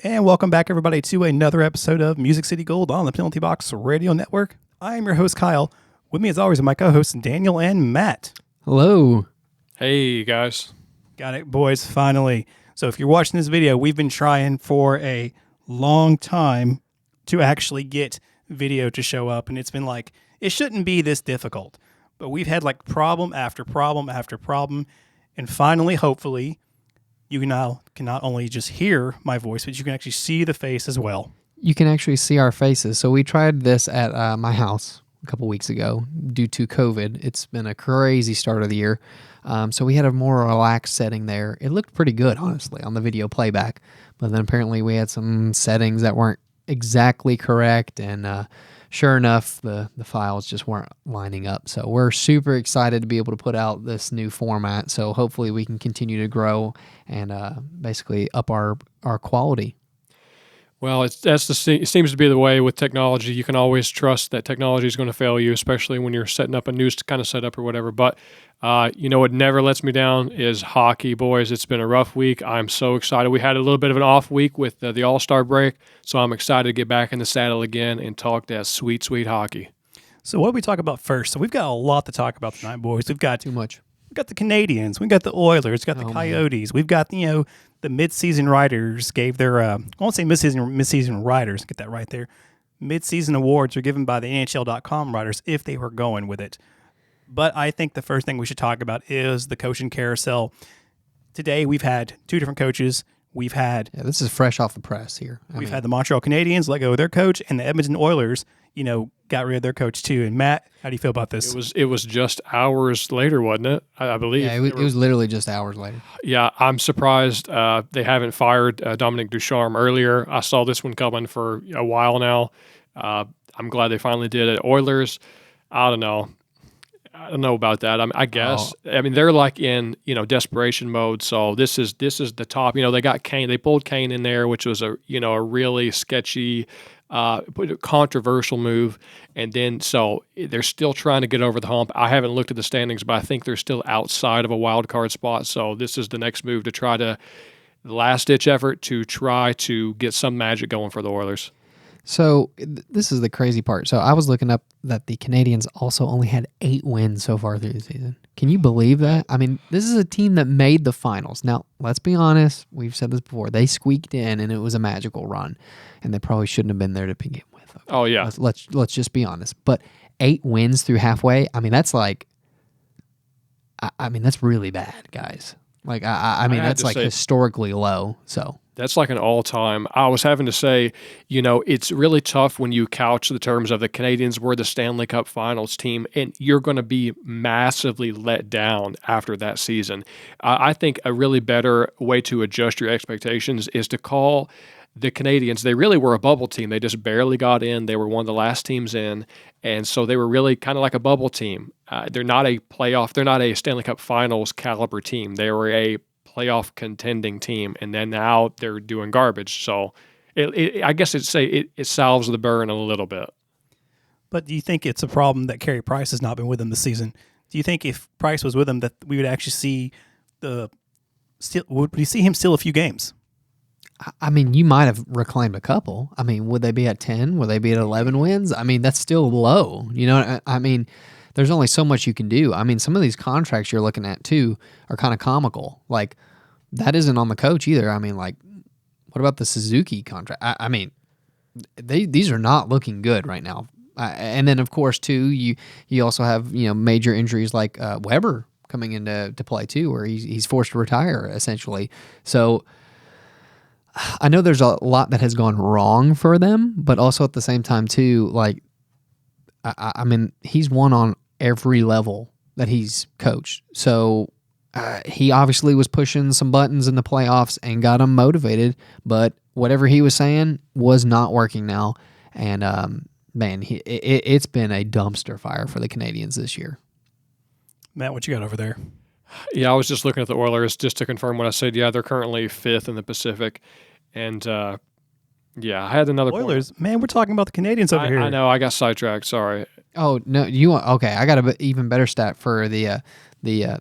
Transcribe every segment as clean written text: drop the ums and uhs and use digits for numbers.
And welcome back, everybody, to another episode of Music City Gold on the Penalty Box Radio Network. I am your host, Kyle. With me, as always, are my co-hosts, Daniel and Matt. Hello. Hey, guys. Got it, boys, finally. So if you're watching this video, we've been trying for a long time to actually get video to show up, and it's been like, it shouldn't be this difficult. But we've had like problem after problem after problem, and finally, hopefully, you now can not only just hear my voice, but you can actually see the face as well. You can actually see our faces. So we tried this at my house a couple weeks ago due to COVID. It's been a crazy start of the year. So we had a more relaxed setting there. It looked pretty good, honestly, on the video playback. But then apparently we had some settings that weren't exactly correct. And sure enough, the files just weren't lining up. So we're super excited to be able to put out this new format. So hopefully we can continue to grow and basically up our quality. Well, it seems to be the way with technology. You can always trust that technology is going to fail you, especially when you're setting up a new kind of setup or whatever. But what never lets me down is hockey, boys. It's been a rough week. I'm so excited. We had a little bit of an off week with the All-Star break, so I'm excited to get back in the saddle again and talk that sweet, sweet hockey. So what do we talk about first? So we've got a lot to talk about tonight, boys. We've got too much. We've got the Canadians. We've got the Oilers. We've got the Coyotes. Man. We've got the mid-season writers gave their I won't say mid-season writers, get that right there. Mid-season awards are given by the NHL.com writers if they were going with it. But I think the first thing we should talk about is the coaching carousel. Today we've had two different coaches. We've had this is fresh off the press here. We've had the Montreal Canadiens let go of their coach, and the Edmonton Oilers, got rid of their coach too. And Matt, how do you feel about this? It was just hours later, wasn't it? I believe. Yeah, it was literally just hours later. Yeah, I'm surprised they haven't fired Dominic Ducharme earlier. I saw this one coming for a while now. I'm glad they finally did it. Oilers, I don't know about that. I guess. I mean, they're like in desperation mode. So this is the top. They got Kane. They pulled Kane in there, which was a really sketchy, controversial move. And then so they're still trying to get over the hump. I haven't looked at the standings, but I think they're still outside of a wild card spot. So this is the next move to try to last ditch effort to try to get some magic going for the Oilers. So this is the crazy part. So I was looking up that the Canadians also only had 8 wins so far through the season. Can you believe that? I mean, this is a team that made the finals. Now, let's be honest. We've said this before. They squeaked in, and it was a magical run, and they probably shouldn't have been there to begin with. Okay? Oh, yeah. Let's just be honest. But 8 wins through halfway, I mean, that's like that's really bad, guys. Like, I mean, that's like historically low, so... That's like an all-time. I was having to say, it's really tough when you couch the terms of the Canadians were the Stanley Cup Finals team, and you're going to be massively let down after that season. I think a really better way to adjust your expectations is to call the Canadians, they really were a bubble team. They just barely got in. They were one of the last teams in, and so they were really kind of like a bubble team. They're not a playoff. They're not a Stanley Cup Finals caliber team. They were a playoff contending team, and then now they're doing garbage. So I guess it solves the burn a little bit. But do you think it's a problem that Carey Price has not been with them this season? Do you think if Price was with them that we would actually see would we see him steal a few games? I mean, you might have reclaimed a couple. I mean, would they be at 10? Would they be at 11 wins? I mean, that's still low. I mean, there's only so much you can do. I mean, some of these contracts you're looking at, too, are kind of comical. Like, that isn't on the coach either. I mean, like, what about the Suzuki contract? I mean, these are not looking good right now. And then, of course, too, you also have, major injuries like Weber coming into play, too, where he's forced to retire, essentially. So I know there's a lot that has gone wrong for them, but also at the same time, too, like, I mean, he's won on every level that he's coached. So he obviously was pushing some buttons in the playoffs and got them motivated, but whatever he was saying was not working now. And, man, it's been a dumpster fire for the Canadians this year. Matt, what you got over there? Yeah, I was just looking at the Oilers just to confirm what I said. Yeah, they're currently 5th in the Pacific. And, yeah, I had another Oilers. point. Man, we're talking about the Canadians over here. I know. I got sidetracked. Sorry. Oh, no. Okay, I got an even better stat for the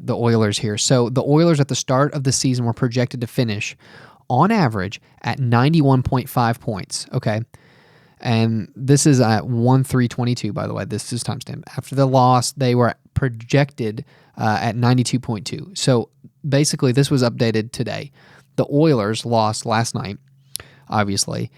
Oilers here. So the Oilers at the start of the season were projected to finish on average at 91.5 points. Okay. And this is at 1/3/22, by the way. This is timestamp. After the loss, they were projected at 92.2. So basically, this was updated today. The Oilers lost last night, obviously.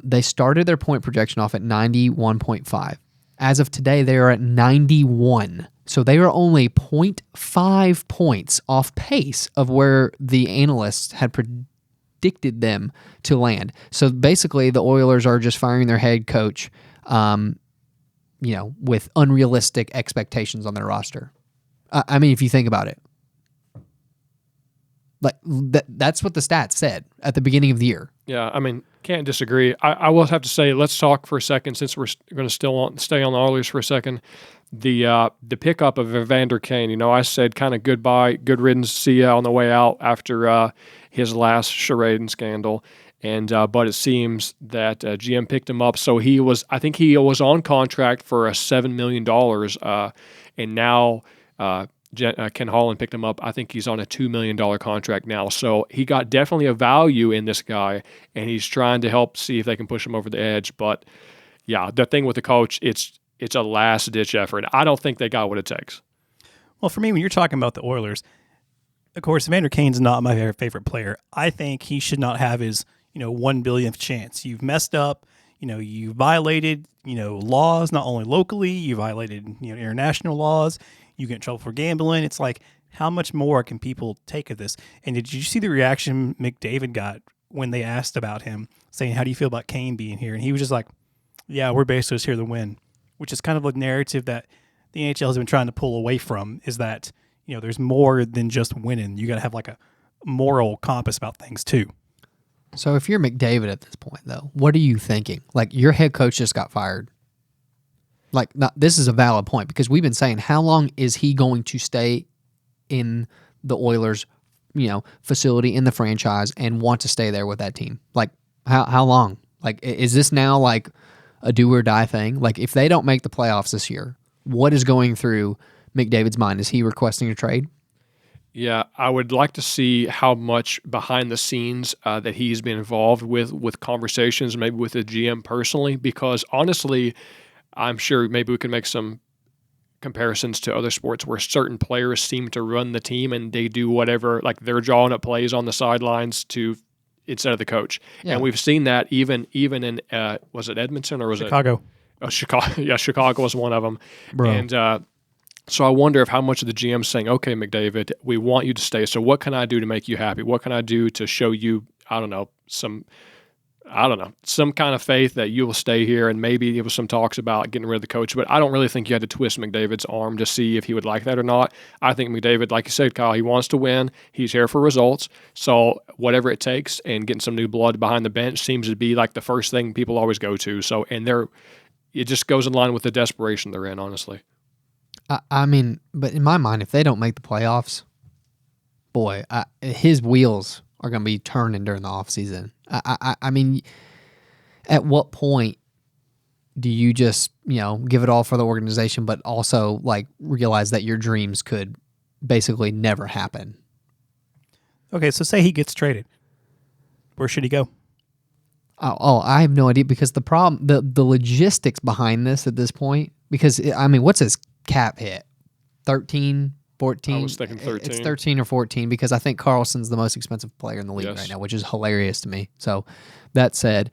They started their point projection off at 91.5. As of today, they are at 91. So they are only 0.5 points off pace of where the analysts had predicted them to land. So basically, the Oilers are just firing their head coach, with unrealistic expectations on their roster. I mean, if you think about it, like that's what the stats said at the beginning of the year. Yeah, I mean, can't disagree. I will have to say, let's talk for a second, since we're going to stay on the Oilers for a second. The pickup of Evander Kane, I said kind of goodbye, good riddance, see ya on the way out after his last charade and scandal. And but it seems that GM picked him up. So I think he was on contract for $7 million, and now Ken Holland picked him up. I think he's on a $2 million contract now. So he got definitely a value in this guy, and he's trying to help see if they can push him over the edge. But yeah, the thing with the coach, it's a last-ditch effort. I don't think they got what it takes. Well, for me, when you're talking about the Oilers, of course, Evander Kane's not my favorite player. I think he should not have his 1 billionth chance. You've messed up. You violated laws, not only locally. You violated international laws. You get in trouble for gambling. It's like, how much more can people take of this? And did you see the reaction McDavid got when they asked about him, saying, how do you feel about Kane being here? And he was just like, yeah, we're basically just here to win, which is kind of a narrative that the NHL has been trying to pull away from, is that, there's more than just winning. You got to have like a moral compass about things too. So if you're McDavid at this point, though, what are you thinking? Like, your head coach just got fired. Like, this is a valid point, because we've been saying, how long is he going to stay in the Oilers, facility, in the franchise, and want to stay there with that team? Like, how long? Like, is this now like a do or die thing? Like, if they don't make the playoffs this year, what is going through McDavid's mind? Is he requesting a trade? Yeah, I would like to see how much behind the scenes that he's been involved with conversations, maybe with the GM personally, because honestly, I'm sure maybe we can make some comparisons to other sports where certain players seem to run the team and they do whatever, like they're drawing up plays on the sidelines instead of the coach. Yeah. And we've seen that even in, was it Edmonton or was Chicago? Chicago. Yeah, Chicago was one of them. Bro. And so I wonder if how much of the GM's saying, okay, McDavid, we want you to stay. So what can I do to make you happy? What can I do to show you, some kind of faith that you will stay here? And maybe there was some talks about getting rid of the coach, but I don't really think you had to twist McDavid's arm to see if he would like that or not. I think McDavid, like you said, Kyle, he wants to win. He's here for results. So whatever it takes, and getting some new blood behind the bench seems to be like the first thing people always go to. So, it just goes in line with the desperation they're in, honestly. I mean, but in my mind, if they don't make the playoffs, boy, his wheels are going to be turning during the offseason. I mean, at what point do you just, give it all for the organization, but also like realize that your dreams could basically never happen? Okay, so say he gets traded. Where should he go? Oh, I have no idea, because the problem, the logistics behind this at this point, because, I mean, what's his cap hit? 13, 14? I was thinking 13. It's 13 or 14, because I think Carlson's the most expensive player in the league right now, which is hilarious to me. So that said,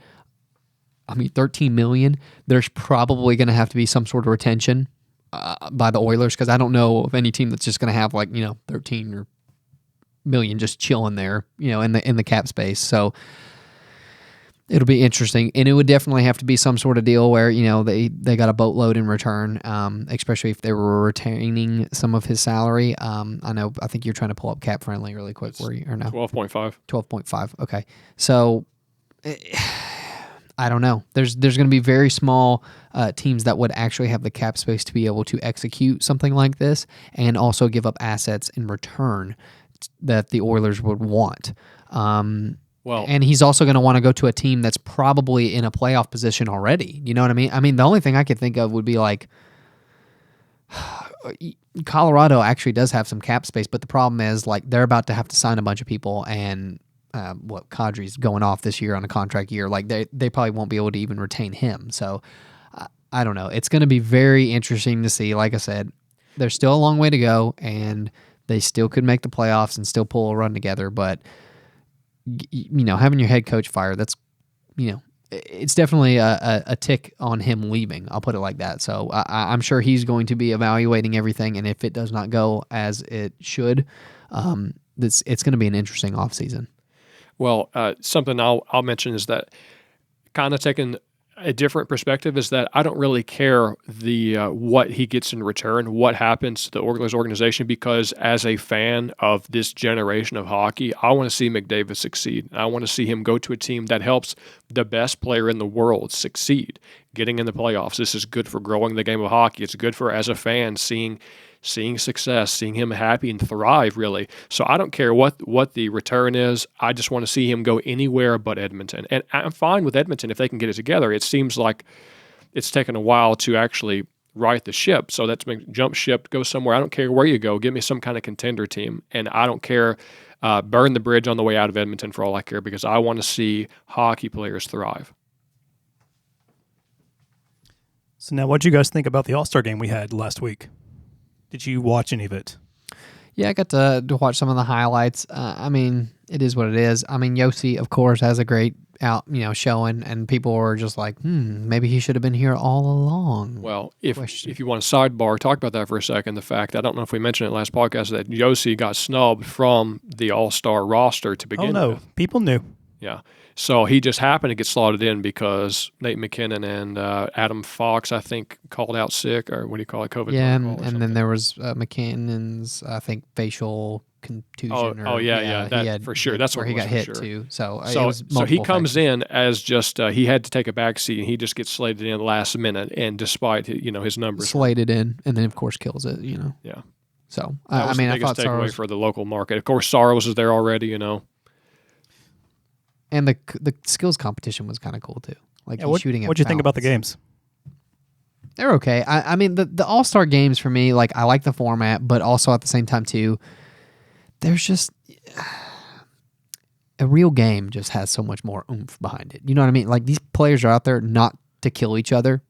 I mean, $13 million, there's probably going to have to be some sort of retention by the Oilers, because I don't know of any team that's just going to have 13 or million just chilling there, in the cap space. So it'll be interesting, and it would definitely have to be some sort of deal where they got a boatload in return, especially if they were retaining some of his salary. I think you're trying to pull up Cap Friendly really quick. Were you or no? 12.5. 12.5. Okay, so I don't know. There's going to be very small teams that would actually have the cap space to be able to execute something like this, and also give up assets in return that the Oilers would want. Well, and he's also going to want to go to a team that's probably in a playoff position already. You know what I mean? I mean, the only thing I could think of would be like Colorado actually does have some cap space, but the problem is like they're about to have to sign a bunch of people, and Kadri's going off this year on a contract year. Like they probably won't be able to even retain him. So I don't know. It's going to be very interesting to see. Like I said, there's still a long way to go, and they still could make the playoffs and still pull a run together. But having your head coach fired, that's it's definitely a tick on him leaving. I'll put it like that. So I'm sure he's going to be evaluating everything, and if it does not go as it should, it's going to be an interesting offseason. Well, something I'll mention is that kind of taking a different perspective is that I don't really care what he gets in return, what happens to the Oilers organization, because as a fan of this generation of hockey, I want to see McDavid succeed. I want to see him go to a team that helps the best player in the world succeed, getting in the playoffs. This is good for growing the game of hockey. It's good for, as a fan, seeing success, seeing him happy and thrive, really. So I don't care what the return is. I just want to see him go anywhere but Edmonton. And I'm fine with Edmonton if they can get it together. It seems like it's taken a while to actually right the ship. So that's jump ship, go somewhere. I don't care where you go. Give me some kind of contender team. And I don't care, burn the bridge on the way out of Edmonton for all I care, because I want to see hockey players thrive. So now what do you guys think about the All-Star game we had last week? Did you watch any of it? Yeah, I got to watch some of the highlights. I mean, it is what it is. I mean, Yossi, of course, has a great showing, and people were just like, maybe he should have been here all along. Well, if you want a sidebar, talk about that for a second. The fact, I don't know if we mentioned it last podcast, that Yossi got snubbed from the All-Star roster to begin with. People knew. Yeah. So he just happened to get slotted in because Nate McKinnon and Adam Fox, I think, called out sick, or what do you call it, COVID? Yeah, and then there was McKinnon's, I think, facial contusion. That for sure. That's where he got hit too. So he comes in as just he had to take a back seat, and he just gets slated in last minute, and despite his numbers, slated in, and then of course kills it. Yeah. So I mean, I thought takeaway for the local market. Of course, Saros is there already. And the skills competition was kind of cool too. Like shooting at what'd you think about the games? They're okay. I mean, the All-Star games for me, like, I like the format, but also at the same time too, there's just a real game just has so much more oomph behind it. You know what I mean? Like, these players are out there not to kill each other.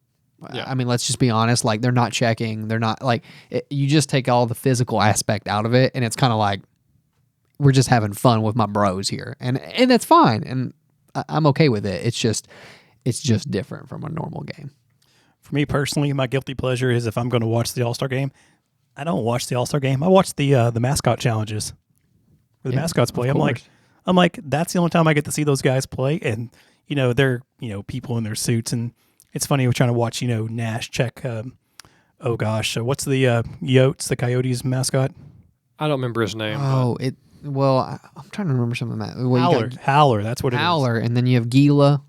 Yeah. I mean, let's just be honest. Like, they're not checking. They're not like you just take all the physical aspect out of it, and it's kind of like, we're just having fun with my bros here, and that's fine, and I'm okay with it. It's just different from a normal game. For me personally, my guilty pleasure is if I'm going to watch the All-Star game, I don't watch the All-Star game. I watch the mascot challenges where the mascots play. I'm like, that's the only time I get to see those guys play, and they're people in their suits, and it's funny. We're trying to watch Nash check. What's the Yotes, the Coyotes mascot? I don't remember his name. Oh, I'm trying to remember some of that. Howler, that's what it is. Howler, and then you have Gila,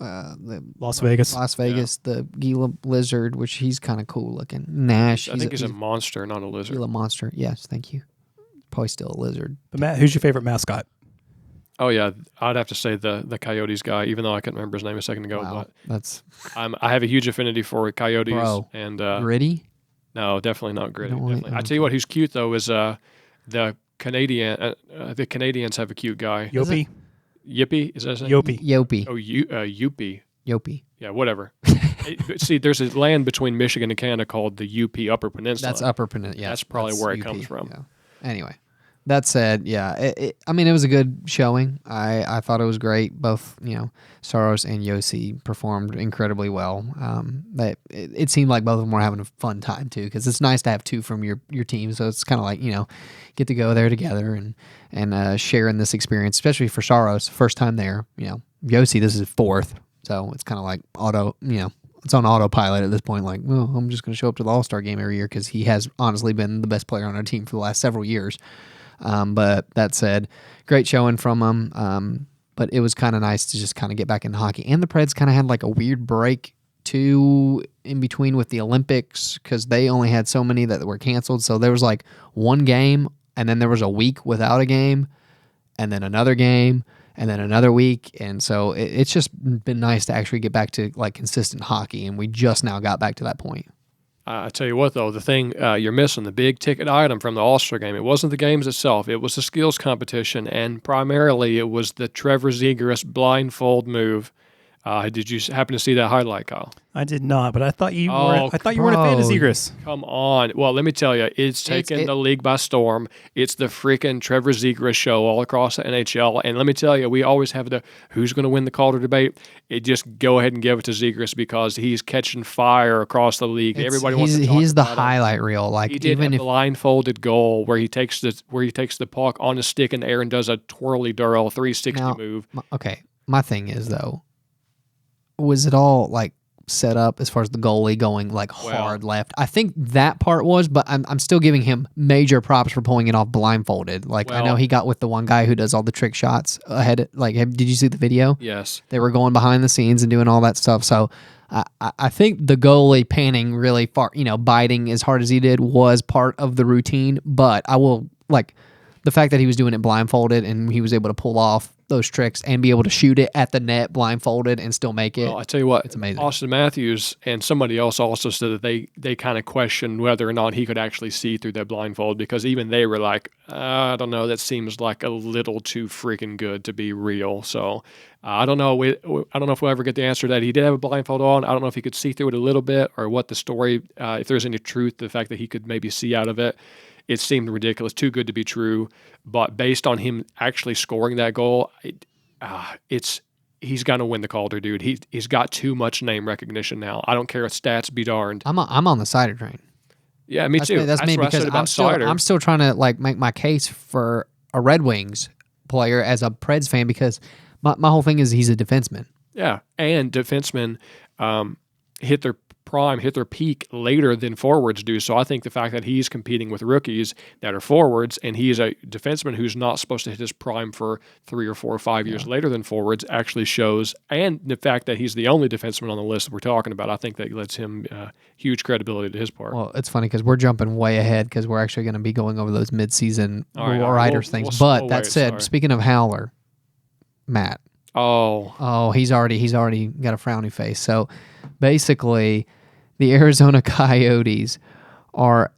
Las Vegas, the Gila lizard, which he's kind of cool looking. Nash, I think he's a monster, not a lizard. Gila monster, yes, thank you. Probably still a lizard. But Matt, who's your favorite mascot? Oh yeah, I'd have to say the Coyotes guy, even though I couldn't remember his name a second ago. Wow, but I have a huge affinity for Coyotes. Bro, and Gritty. No, definitely not Gritty. I tell you what, who's cute though is the Canadian. The Canadians have a cute guy. Yopi. Yippee, is that his name? Yopi. Oh, Youpie. Yopi. Yeah, whatever. See, there's a land between Michigan and Canada called the UP Upper Peninsula. That's Upper Peninsula. Yeah, that's probably where it comes from. Yeah. Anyway, that said, yeah, I mean, it was a good showing. I thought it was great. Both, Saros and Yossi performed incredibly well. It seemed like both of them were having a fun time too, because it's nice to have two from your team. So it's kind of like get to go there together and sharing this experience, especially for Saros, first time there. Yossi, this is fourth, so it's kind of like it's on autopilot at this point. Like, well, I'm just going to show up to the All-Star game every year because he has honestly been the best player on our team for the last several years. But that said, great showing from him. But it was kind of nice to just kind of get back into hockey. And the Preds kind of had like a weird break too in between with the Olympics because they only had so many that were canceled. So there was like one game, and then there was a week without a game, and then another game, and then another week. And so it's just been nice to actually get back to like consistent hockey. And we just now got back to that point. I tell you what, though, the thing you're missing, the big ticket item from the All-Star game, it wasn't the games itself. It was the skills competition, and primarily it was the Trevor Zegras blindfold move. Did you happen to see that highlight, Kyle? I did not, but I thought you Oh, weren't. I thought you weren't a fan of bro. Zegras. Come on. Well, let me tell you, it's taken the league by storm. It's the freaking Trevor Zegras show all across the NHL. And let me tell you, we always have the who's going to win the Calder debate. It just go ahead and give it to Zegras because he's catching fire across the league. Everybody wants to talk He's the about him. highlight reel. Like He did even a if blindfolded goal where he takes the puck on the stick in the air and does a twirly durl 360 Now, move. my thing is though, was it all like set up as far as the goalie going like hard left? I think that part was, but I'm still giving him major props for pulling it off blindfolded. Like I know Well- he got with the one guy who does all the trick shots ahead. Like, did you see the video? Yes. They were going behind the scenes and doing all that stuff. So I think the goalie panning really far, biting as hard as he did was part of the routine. But I will like the fact that he was doing it blindfolded and he was able to pull off those tricks and be able to shoot it at the net blindfolded and still make it. Well, I tell you what, it's amazing. Austin Matthews and somebody else also said that they kind of questioned whether or not he could actually see through that blindfold because even they were like, I don't know, that seems like a little too freaking good to be real. So I don't know. I don't know if we'll ever get the answer to that. He did have a blindfold on. I don't know if he could see through it a little bit or what the story, if there's any truth to the fact that he could maybe see out of it. It seemed ridiculous, too good to be true. But based on him actually scoring that goal, he's going to win the Calder, dude. He's got too much name recognition now. I don't care if stats be darned. I'm on the Cider train. Yeah, me too. That's me what I because said about Cider. I'm still trying to like make my case for a Red Wings player as a Preds fan because my whole thing is he's a defenseman. Yeah, and defensemen hit their prime, hit their peak later than forwards do. So I think the fact that he's competing with rookies that are forwards and he's a defenseman who's not supposed to hit his prime for 3 or 4 or 5 years later than forwards actually shows. And the fact that he's the only defenseman on the list that we're talking about, I think that lets him huge credibility to his part. Well, it's funny because we're jumping way ahead because we're actually going to be going over those mid-season All right, Riders we'll- things. we'll But that wait, said, sorry. speaking of Howler, Matt. Oh, He's already got a frowny face. So basically, the Arizona Coyotes are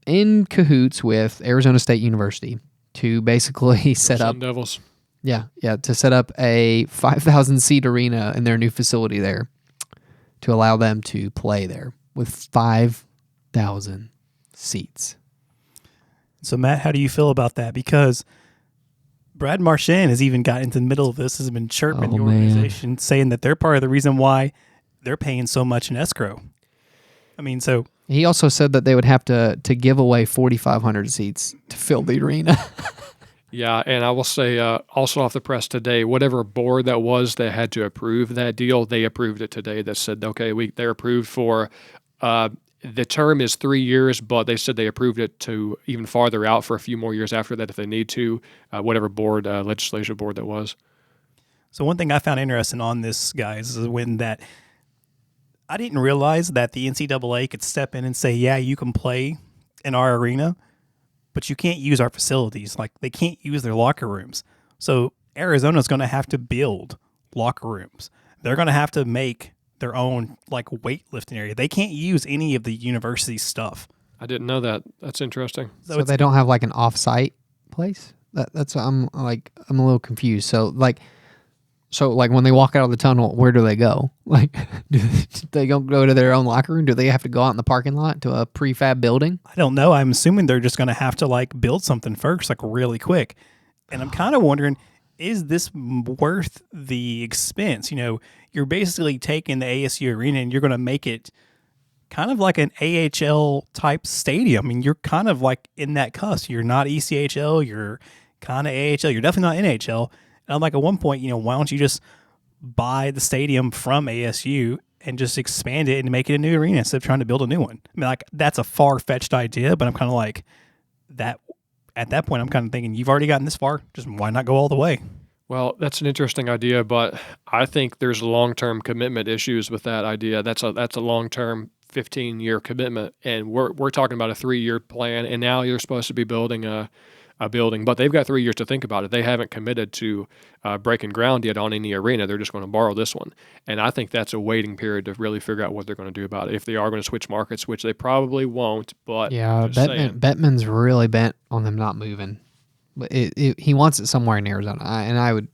in cahoots with Arizona State University to basically set up Sun Devils. to set up a 5,000 seat arena in their new facility there to allow them to play there with 5,000 seats. So, Matt, how do you feel about that? Because Brad Marchand has even got into the middle of this, has been chirping the organization, saying that they're part of the reason why they're paying so much in escrow. I mean, so He also said that they would have to give away 4,500 seats to fill the arena. Yeah, and I will say also off the press today, whatever board that was that had to approve that deal, they approved it today. That said, okay, they're approved for the term is 3 years, but they said they approved it to even farther out for a few more years after that if they need to, whatever board, legislation board that was. So one thing I found interesting on this, guys, is when that I didn't realize that the NCAA could step in and say, yeah, you can play in our arena, but you can't use our facilities. Like, they can't use their locker rooms. So Arizona's going to have to build locker rooms. They're going to have to make their own, like, weightlifting area. They can't use any of the university stuff. I didn't know that. That's interesting. So they don't have like an off-site place? That's I'm a little confused. So like when they walk out of the tunnel, where do they go? Like, do they go to their own locker room? Do they have to go out in the parking lot to a prefab building? I don't know. I'm assuming they're just going to have to, like, build something first, like, really quick. And I'm kind of wondering, is this worth the expense? You know, you're basically taking the ASU arena and you're going to make it kind of like an AHL type stadium. I mean, you're kind of like in that cusp. You're not ECHL. You're kind of AHL. You're definitely not NHL. And I'm like, at one point, you know, why don't you just buy the stadium from ASU and just expand it and make it a new arena instead of trying to build a new one? I mean, like, that's a far-fetched idea, but I'm kind of like, that. At that point, I'm kind of thinking, you've already gotten this far, just why not go all the way? Well, that's an interesting idea, but I think there's long-term commitment issues with that idea. That's a long-term 15-year commitment, and we're talking about a 3-year plan, and now you're supposed to be building a building. But they've got 3 years to think about it. They haven't committed to breaking ground yet on any arena. They're just going to borrow this one. And I think that's a waiting period to really figure out what they're going to do about it. If they are going to switch markets, which they probably won't. But yeah, Bettman's really bent on them not moving. But he wants it somewhere in Arizona. And I would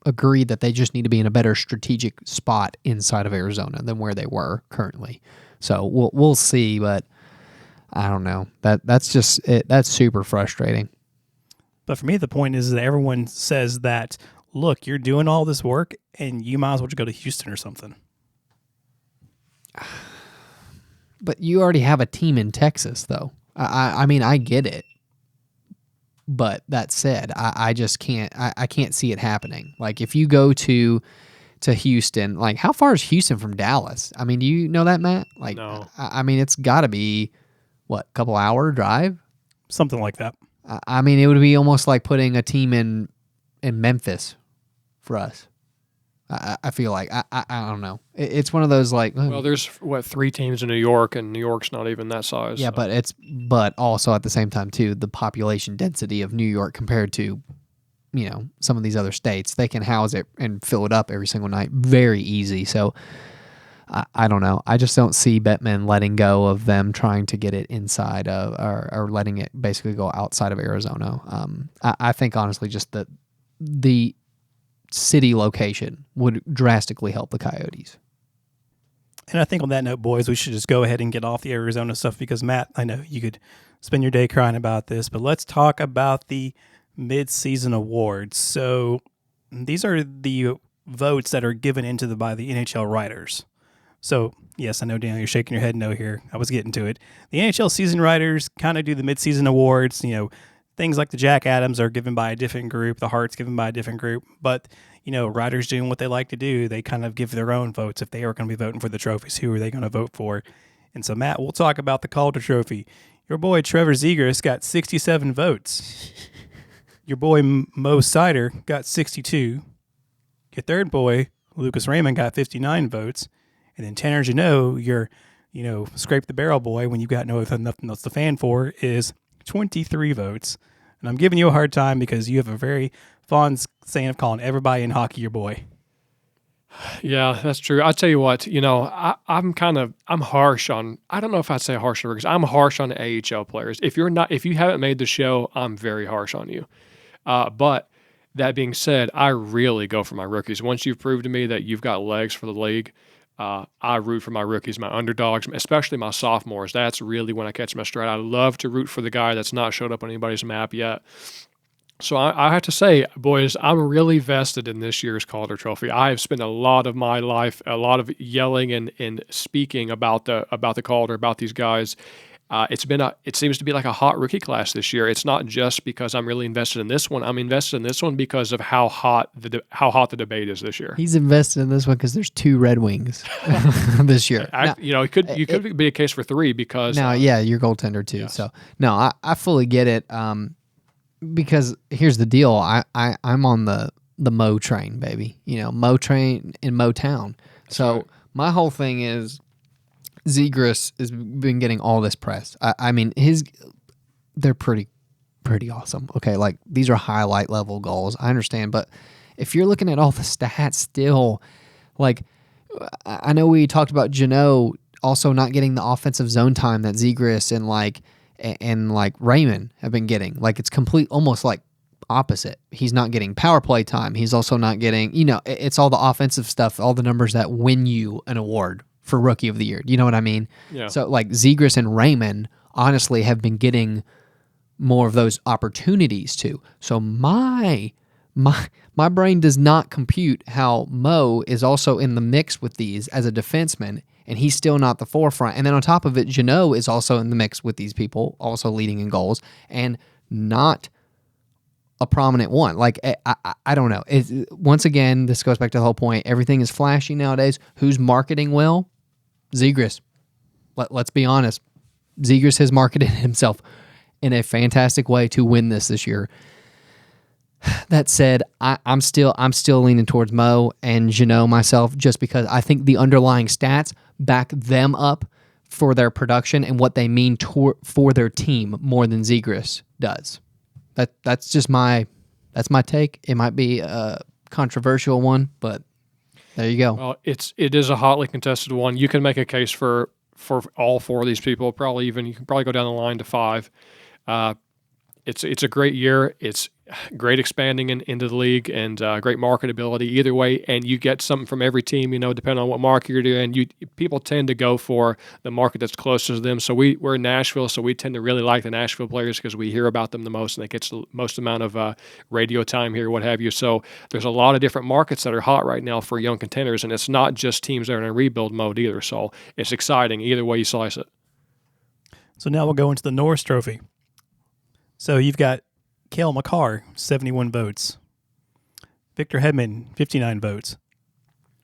agree that they just need to be in a better strategic spot inside of Arizona than where they were currently. So we'll see, but I don't know. That's just it. That's super frustrating. But for me, the point is that everyone says that, look, you're doing all this work and you might as well just go to Houston or something. But you already have a team in Texas, though. I mean, I get it. But that said, I just can't. I can't see it happening. Like, if you go to Houston, like, how far is Houston from Dallas? I mean, do you know that, Matt? Like, no. I mean, it's got to be what, a couple hour drive, something like that. I mean, it would be almost like putting a team in Memphis for us. I feel like I don't know. It's one of those like. Well, there's 3 teams in New York, and New York's not even that size. Yeah, so. but also at the same time too, the population density of New York compared to, some of these other states, they can house it and fill it up every single night very easy. So I don't know. I just don't see Bettman letting go of them trying to get it inside of or letting it basically go outside of Arizona. I think honestly, just the city location would drastically help the Coyotes. And I think on that note, boys, we should just go ahead and get off the Arizona stuff because, Matt, I know you could spend your day crying about this, but let's talk about the mid-season awards. So these are the votes that are given by the NHL writers. So, yes, I know, Daniel, you're shaking your head no here. I was getting to it. The NHL season writers kind of do the mid-season awards. Things like the Jack Adams are given by a different group. The Hart's given by a different group. But, writers doing what they like to do, they kind of give their own votes. If they are going to be voting for the trophies, who are they going to vote for? And so, Matt, we'll talk about the Calder Trophy. Your boy, Trevor Zegras, got 67 votes. Your boy, Mo Sider, got 62. Your third boy, Lucas Raymond, got 59 votes. And then Tanner Jeannot, your, scrape the barrel boy, when you've got nothing else to fan for, is 23 votes. And I'm giving you a hard time because you have a very fond saying of calling everybody in hockey your boy. Yeah, that's true. I'll tell you what, I'm harsh on, I don't know if I'd say harsh on rookies. I'm harsh on AHL players. If you haven't made the show, I'm very harsh on you. But that being said, I really go for my rookies. Once you've proved to me that you've got legs for the league, I root for my rookies, my underdogs, especially my sophomores. That's really when I catch my stride. I love to root for the guy that's not showed up on anybody's map yet. So I have to say, boys, I'm really vested in this year's Calder Trophy. I have spent a lot of my life, a lot of yelling and speaking about the Calder, about these guys. It seems to be like a hot rookie class this year. It's not just because I'm really invested in this one. I'm invested in this one because of how hot the debate is this year. He's invested in this one because there's 2 Red Wings this year. It could be a case for 3 because you're goaltender too. Yes. So no, I fully get it. Because here's the deal. I'm on the Mo train, baby. Mo train in Motown. So right. My whole thing is, Zegras has been getting all this press. I mean, they're pretty awesome. Okay, like these are highlight level goals. I understand, but if you're looking at all the stats, still, like I know we talked about Jeannot also not getting the offensive zone time that Zegras and Raymond have been getting. Like it's almost like opposite. He's not getting power play time. He's also not getting. It's all the offensive stuff, all the numbers that win you an award for Rookie of the Year. You know what I mean? Yeah. So like Zegras and Raymond honestly have been getting more of those opportunities too. So my brain does not compute how Mo is also in the mix with these as a defenseman, and he's still not the forefront. And then on top of it, Jeannot is also in the mix with these people, also leading in goals, and not a prominent one. Like, I don't know. Once again, this goes back to the whole point. Everything is flashy nowadays. Who's marketing well? Zegras. Let's be honest. Zegras has marketed himself in a fantastic way to win this year. That said, I'm still leaning towards Mo and Jeannot myself, just because I think the underlying stats back them up for their production and what they mean for their team more than Zegras does. That's just my take. It might be a controversial one, but there you go. Well, it is a hotly contested one. You can make a case for all four of these people. You can probably go down the line to five. It's a great year. It's great expanding into the league and great marketability either way. And you get something from every team, depending on what market you're doing. People tend to go for the market that's closest to them. So we're in Nashville, so we tend to really like the Nashville players because we hear about them the most and they get the most amount of radio time here, what have you. So there's a lot of different markets that are hot right now for young contenders, and it's not just teams that are in a rebuild mode either. So it's exciting either way you slice it. So now we'll go into the Norris Trophy. So you've got Cale Makar, 71 votes. Victor Hedman, 59 votes.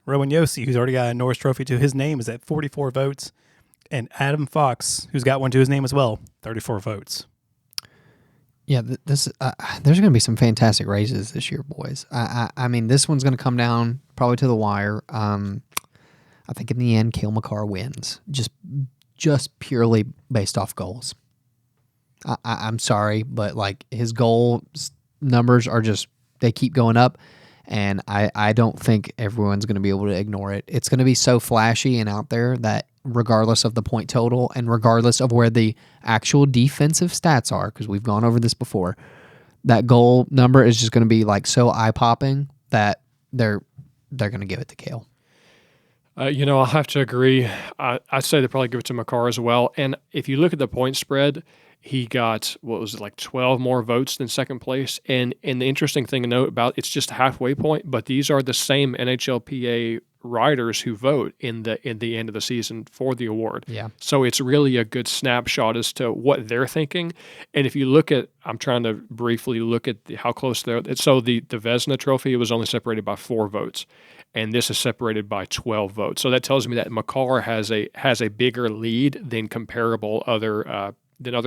Rowan Yossi, who's already got a Norris Trophy to his name, is at 44 votes. And Adam Fox, who's got one to his name as well, 34 votes. Yeah, there's going to be some fantastic races this year, boys. I mean, this one's going to come down probably to the wire. I think in the end, Cale Makar wins, just purely based off goals. I'm sorry, but his goal numbers are they keep going up, and I don't think everyone's going to be able to ignore it. It's going to be so flashy and out there that regardless of the point total and regardless of where the actual defensive stats are, because we've gone over this before, that goal number is just going to be so eye-popping that they're going to give it to Cale. I'll have to agree. I'd say they probably give it to Makar as well. And if you look at the point spread, he got, 12 more votes than second place. And the interesting thing to note about it's just a halfway point, but these are the same NHLPA writers who vote in the end of the season for the award. Yeah. So it's really a good snapshot as to what they're thinking. And if you look at, I'm trying to briefly look at how close they're. So the Vezina Trophy, it was only separated by 4 votes. And this is separated by 12 votes. So that tells me that Makar has a bigger lead than comparable other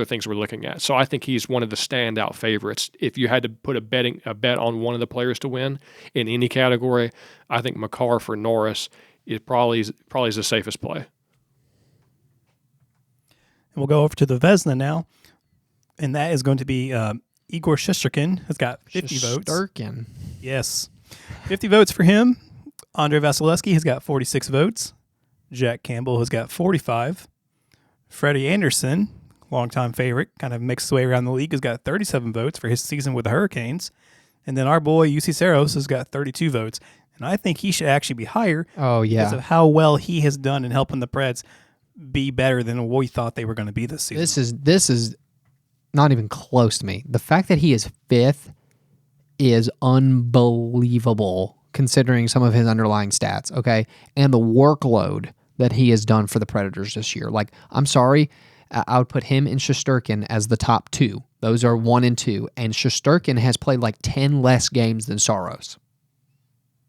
things we're looking at. So I think he's one of the standout favorites. If you had to put a bet on one of the players to win in any category, I think Makar for Norris is probably the safest play. And we'll go over to the Vezina now, and that is going to be Igor Schisterken has got 50 votes. Schisterken. Yes, 50 votes for him. Andrei Vasilevsky has got 46 votes. Jack Campbell has got 45. Freddie Anderson, longtime favorite, kind of makes his way around the league, has got 37 votes for his season with the Hurricanes. And then our boy, UC Saros, has got 32 votes. And I think he should actually be higher because of how well he has done in helping the Preds be better than we thought they were going to be this season. This is not even close to me. The fact that he is 5th is unbelievable considering some of his underlying stats, okay? And the workload that he has done for the Predators this year. I'm sorry, I would put him and Schisterken as the top 2. Those are 1 and 2. And Schisterken has played 10 less games than Saros.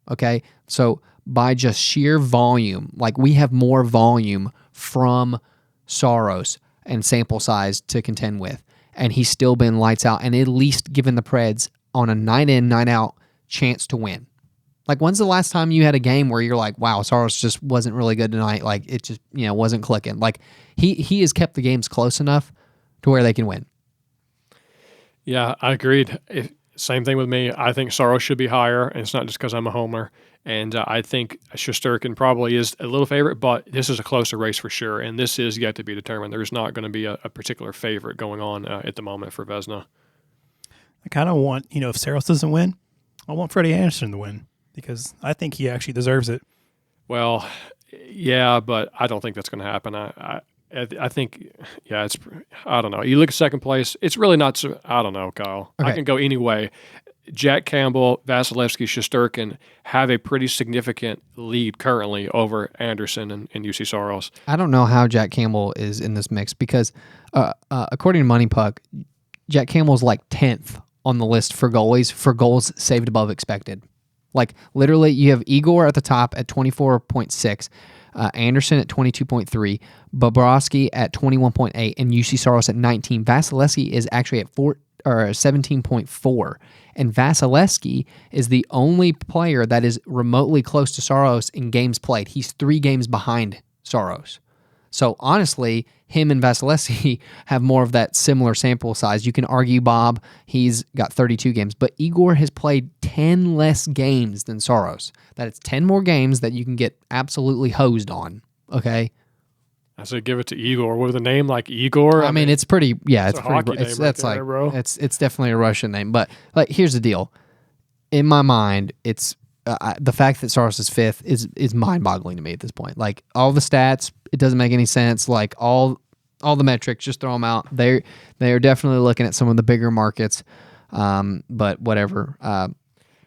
Okay? So by just sheer volume, we have more volume from Saros and sample size to contend with. And he's still been lights out and at least given the Preds on a night in, night out chance to win. When's the last time you had a game where you're wow, Saros just wasn't really good tonight. It just, wasn't clicking. He has kept the games close enough to where they can win. Yeah, I agreed. Same thing with me. I think Saros should be higher, and it's not just because I'm a homer. And I think Schisterken probably is a little favorite, but this is a closer race for sure, and this is yet to be determined. There's not going to be a particular favorite going on at the moment for Vezina. I kind of want, if Saros doesn't win, I want Freddie Anderson to win because I think he actually deserves it. Well, yeah, but I don't think that's going to happen. I think, I don't know. You look at second place, it's really not so, I don't know, Kyle. Okay. I can go any way. Jack Campbell, Vasilevsky, Schisterken have a pretty significant lead currently over Anderson and UC Saros. I don't know how Jack Campbell is in this mix because according to Money Puck, Jack Campbell's 10th on the list for goalies for goals saved above expected. Literally, you have Igor at the top at 24.6, Anderson at 22.3, Bobrovsky at 21.8, and UC Saros at 19. Vasilevsky is actually at 17.4, and Vasilevsky is the only player that is remotely close to Saros in games played. He's 3 games behind Saros. So honestly, him and Vasilevsky have more of that similar sample size. You can argue Bob, he's got 32 games, but Igor has played 10 less games than Saros. That it's 10 more games that you can get absolutely hosed on, okay? I said give it to Igor. With a name like Igor, I mean, it's pretty. Yeah, it's a pretty. hockey name right That's there, like, bro. it's definitely a Russian name. But like, here's the deal. In my mind, it's the fact that Saros is fifth is mind-boggling to me at this point. Like all the stats, it doesn't make any sense. Like all the metrics, just throw them out. They are definitely looking at some of the bigger markets. But whatever.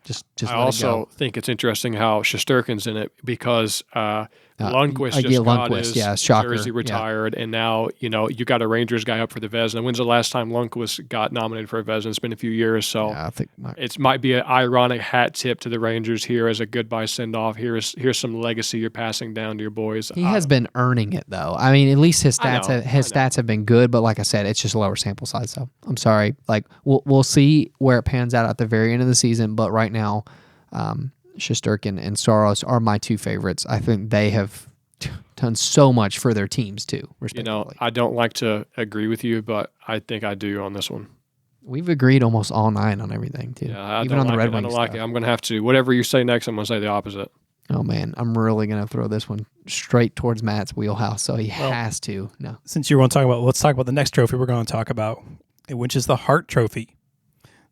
Just I let also it go. think it's interesting how Schisterken's in it because Lundqvist just yeah, got Lundqvist, his yeah, shocker, jersey yeah. retired, and now you got a Rangers guy up for the Vezina. When's the last time Lundqvist got nominated for a Vezina? It's been a few years, so Yeah, I think it might be an ironic hat tip to the Rangers here as a goodbye send off. Here's some legacy you're passing down to your boys. he has been earning it though. I mean, at least his I stats know, stats have been good, but like I said, it's just a lower sample size. So I'm sorry. Like we'll see where it pans out at the very end of the season, but right now, Schisterken and Saros are my two favorites. I think they have done so much for their teams too, respectively. I don't like to agree with you, but I think I do on this one. We've agreed almost all night on everything too. Yeah, even on the Red I Wings don't like stuff. it. I'm going to have to. Whatever you say next, I'm going to say the opposite. Oh man, I'm really gonna throw this one straight towards Matt's wheelhouse, so he has to. No, Since you want to talk about, let's talk about the next trophy we're going to talk about, which is the Hart Trophy.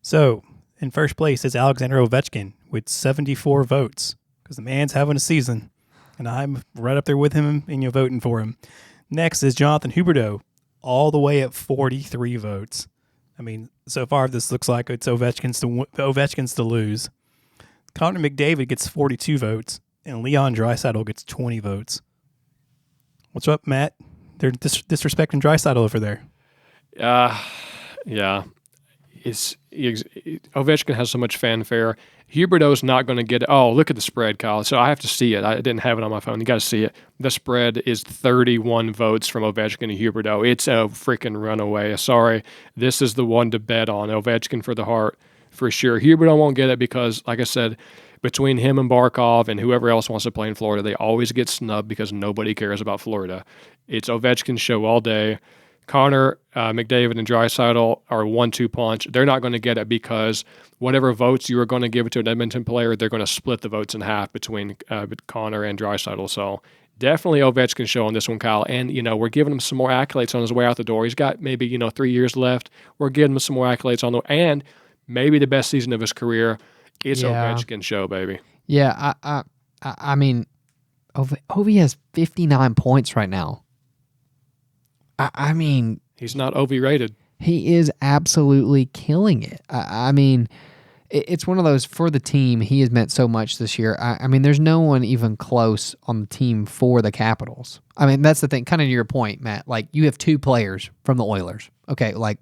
So in first place is Alexander Ovechkin with 74 votes because the man's having a season, and I'm right up there with him and you're voting for him. Next is Jonathan Huberdeau, all the way at 43 votes. I mean, so far this looks like it's Ovechkin's to lose. Connor McDavid gets 42 votes, and Leon Draisaitl gets 20 votes. What's up, Matt? They're disrespecting Draisaitl over there. Yeah. Ovechkin has so much fanfare. Huberdeau's not going to get it. Oh, look at the spread, Kyle. So I have to see it. I didn't have it on my phone. You got to see it. The spread is 31 votes from Ovechkin to Huberdeau. It's a freaking runaway. Sorry. This is the one to bet on. Ovechkin for the Hart for sure. Huberdeau won't get it because, like I said, between him and Barkov and whoever else wants to play in Florida, they always get snubbed because nobody cares about Florida. It's Ovechkin's show all day. Connor, McDavid, and Draisaitl are a 1-2 punch. They're not going to get it because whatever votes you are going to give it to an Edmonton player, they're going to split the votes in half between Connor and Draisaitl. So definitely Ovechkin's show on this one, Kyle. And, we're giving him some more accolades on his way out the door. He's got maybe, 3 years left. We're giving him some more accolades on the and maybe the best season of his career. It's Ovechkin's show, baby. Yeah, I mean, Ovi has 59 points right now. I mean, he's not OV rated. He is absolutely killing it. I mean, it's one of those for the team. He has meant so much this year. I mean, there's no one even close on the team for the Capitals. I mean, that's the thing. Kind of to your point, Matt. Like you have two players from the Oilers. Okay, like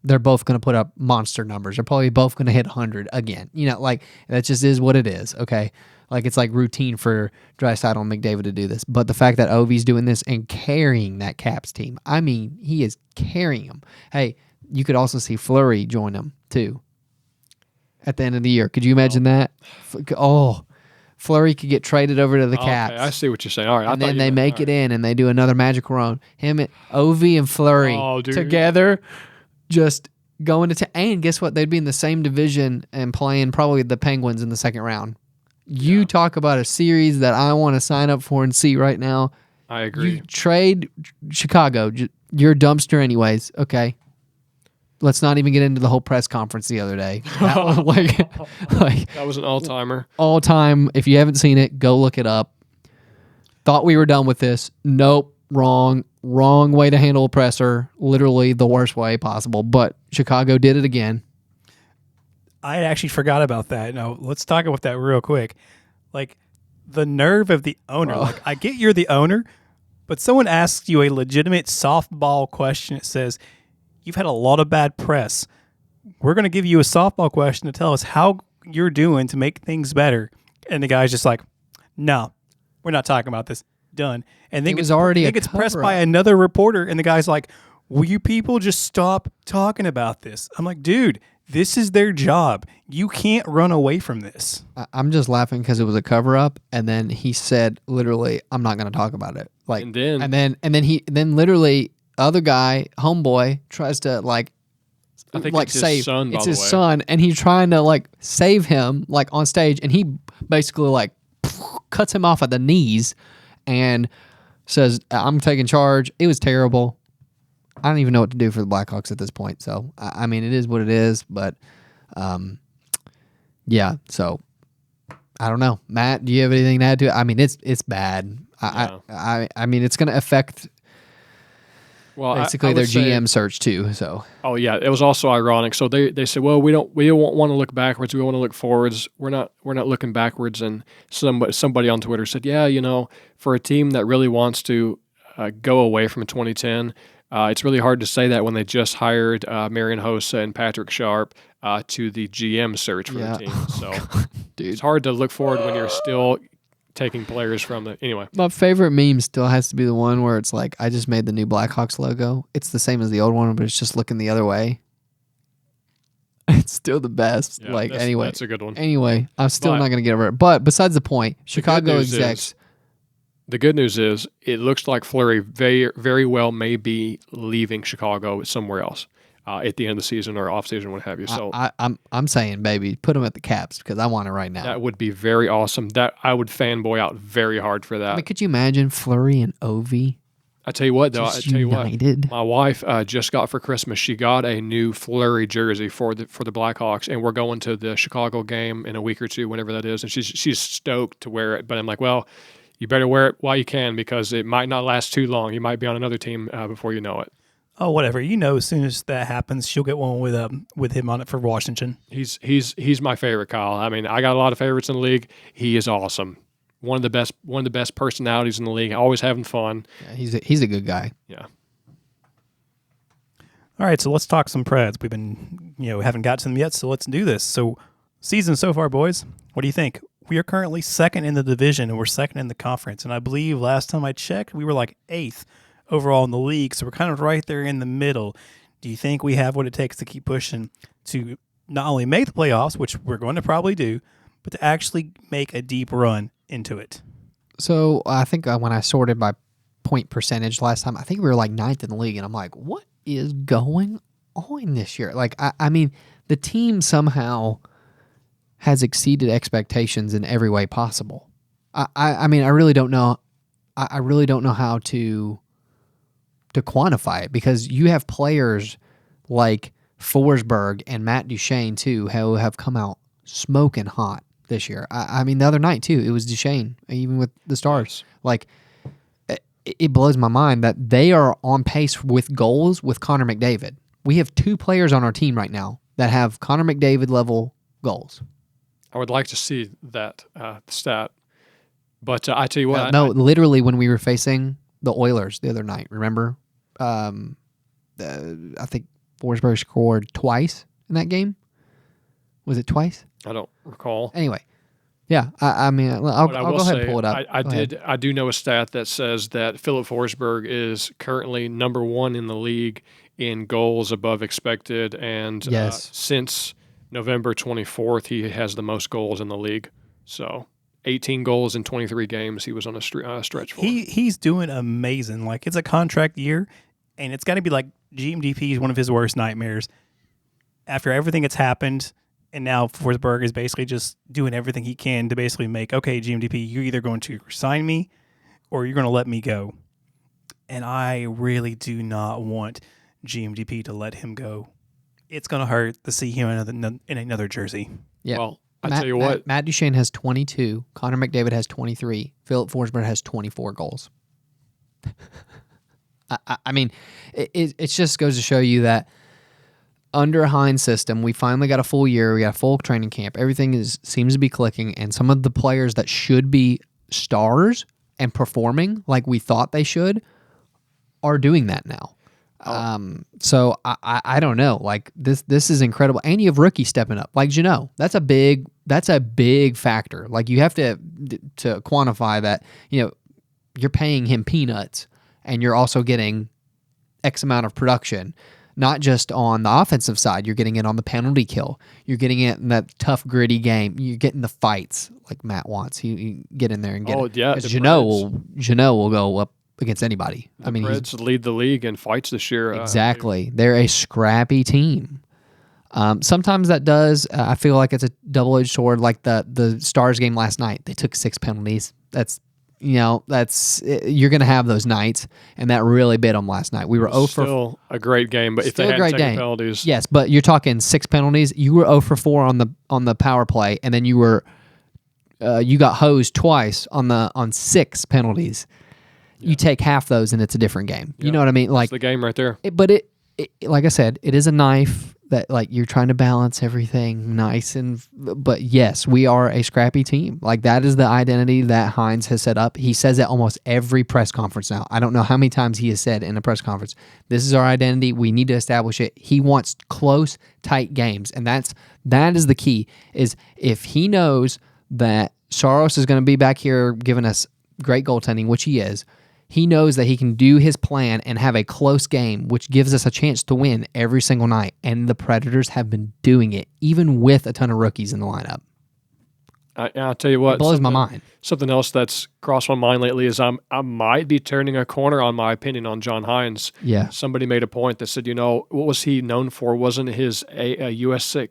they're both going to put up monster numbers. They're probably both going to hit 100 again. Like that just is what it is. Okay. Like it's like routine for Draisaitl and McDavid to do this. But the fact that Ovi's doing this and carrying that Caps team, I mean, he is carrying them. Hey, you could also see Fleury join them too at the end of the year. Could you imagine that? Oh, Fleury could get traded over to the Caps. Okay, I see what you're saying. All right. And then they make it in and they do another magic run. Him, Ovi, and Fleury together just going to and guess what? They'd be in the same division and playing probably the Penguins in the second round. You talk about a series that I want to sign up for and see right now. I agree. You trade Chicago. You're a dumpster anyways. Okay. Let's not even get into the whole press conference the other day. That was that was an all-timer. All time. If you haven't seen it, go look it up. Thought we were done with this. Nope. Wrong way to handle a presser. Literally the worst way possible. But Chicago did it again. I actually forgot about that. Now, let's talk about that real quick. Like, the nerve of the owner. Bro. Like, I get you're the owner, but someone asks you a legitimate softball question. It says, you've had a lot of bad press. We're going to give you a softball question to tell us how you're doing to make things better. And the guy's just like, no, we're not talking about this. Done. And then it gets pressed by another reporter, and the guy's like, will you people just stop talking about this? I'm like, dude, this is their job. You can't run away from this. I'm just laughing because it was a cover-up, and then he said, literally, I'm not going to talk about it. Like, And then- and then literally other guy, homeboy, tries to like I think like it's his save son, by it's the his way. son, and he's trying to like save him like on stage, and he basically like cuts him off at the knees and says, "I'm taking charge." It was terrible. I don't even know what to do for the Blackhawks at this point. So I mean, it is what it is. But yeah. So I don't know, Matt. Do you have anything to add to it? I mean, it's bad. I mean, it's going to affect Well, basically I their would say- GM search too. So Oh yeah, it was also ironic. So they said, well, we don't want to look backwards. We want to look forwards. We're not looking backwards. And somebody on Twitter said, yeah, for a team that really wants to go away from 2010, it's really hard to say that when they just hired Marian Hossa and Patrick Sharp to the GM search for Yeah. the team. So dude, it's hard to look forward when you're still taking players from the anyway. my favorite meme still has to be the one where it's like, I just made the new Blackhawks logo. It's the same as the old one, but it's just looking the other way. It's still the best. Yeah, like anyway, that's a good one. anyway, I'm still But- not going to get over it. But besides the point, Chicago news execs. The good news is it looks like Fleury very, very well may be leaving Chicago somewhere else at the end of the season or off season, what have you. So I'm saying, baby, put them at the Caps because I want it right now. that would be very awesome. That I would fanboy out very hard for that. I mean, could you imagine Fleury and Ovi I tell you what, though. just I tell you what. united? My wife just got for Christmas. She got a new Fleury jersey for the Blackhawks, and we're going to the Chicago game in a week or two, whenever that is. And she's stoked to wear it. But I'm like, well, you better wear it while you can because it might not last too long. You might be on another team before you know it. Oh, whatever. As soon as that happens, she'll get one with him on it for Washington. He's my favorite, Kyle. I mean, I got a lot of favorites in the league. He is awesome. One of the best personalities in the league. Always having fun. Yeah, he's a good guy. Yeah. All right, so let's talk some Preds. We've been, haven't got to them yet, so let's do this. So, season so far, boys, what do you think? We are currently second in the division, and we're second in the conference. And I believe last time I checked, we were like 8th overall in the league, so we're kind of right there in the middle. Do you think we have what it takes to keep pushing to not only make the playoffs, which we're going to probably do, but to actually make a deep run into it? So I think when I sorted by point percentage last time, I think we were like 9th in the league, and I'm like, what is going on this year? Like, I mean, the team somehow has exceeded expectations in every way possible. I mean, I really don't know. I really don't know how to quantify it because you have players like Forsberg and Matt Duchene too who have come out smoking hot this year. I mean, the other night too, it was Duchene, even with the Stars. Like, it blows my mind that they are on pace with goals with Connor McDavid. We have 2 players on our team right now that have Connor McDavid level goals. I would like to see that stat. But I tell you what. Literally when we were facing the Oilers the other night, remember? I think Forsberg scored twice in that game. Was it twice? I don't recall. Anyway, yeah. I mean, I'll But I will go ahead say, and pull it up. I do know a stat that says that Philip Forsberg is currently number 1 in the league in goals above expected, and Yes. since November 24th, he has the most goals in the league. So 18 goals in 23 games he was on a stretch for. He's doing amazing. Like, it's a contract year, and it's got to be like GMDP is one of his worst nightmares. After everything that's happened, and now Forsberg is basically just doing everything he can to basically make, okay, GMDP, you're either going to sign me or you're going to let me go. And I really do not want GMDP to let him go. It's going to hurt to see him in another jersey. Yeah. Well, I tell you what. Matt Duchene has 22. Connor McDavid has 23. Philip Forsberg has 24 goals. I mean, it just goes to show you that under Hines' system, we finally got a full year. We got a full training camp. Everything seems to be clicking, and some of the players that should be stars and performing like we thought they should are doing that now. So I don't know. Like, this is incredible, and you have rookies stepping up, like Jeannot. That's a big factor. Like, you have to quantify that. You're paying him peanuts, and you're also getting X amount of production. Not just on the offensive side, you're getting it on the penalty kill. You're getting it in that tough, gritty game. You're getting the fights like Matt wants. He get in there and get it. Yeah, Because the Jeannot will go up against anybody. I mean, Preds lead the league in fights this year. Exactly. They're a scrappy team. Sometimes that does. I feel like it's a double-edged sword. Like the Stars game last night, they took 6 penalties. You're going to have those nights, and that really bit them last night. We were 0 for still a great game, but if they had taken penalties, yes, but you're talking 6 penalties. You were 0 for 4 on the power play, and then you got hosed twice on 6 penalties. You take half those, and it's a different game. You know what I mean? Like it's the game right there. But like I said, it is a knife that like you're trying to balance everything nice but yes, we are a scrappy team. Like that is the identity that Hines has set up. He says that almost every press conference now. I don't know how many times he has said in a press conference, this is our identity. We need to establish it. He wants close, tight games. And that is the key, is if he knows that Saros is going to be back here giving us great goaltending, which he is, he knows that he can do his plan and have a close game, which gives us a chance to win every single night. And the Predators have been doing it, even with a ton of rookies in the lineup. I'll tell you what. It blows my mind. Something else that's crossed my mind lately is I might be turning a corner on my opinion on John Hines. Yeah. Somebody made a point that said, what was he known for? Wasn't his USA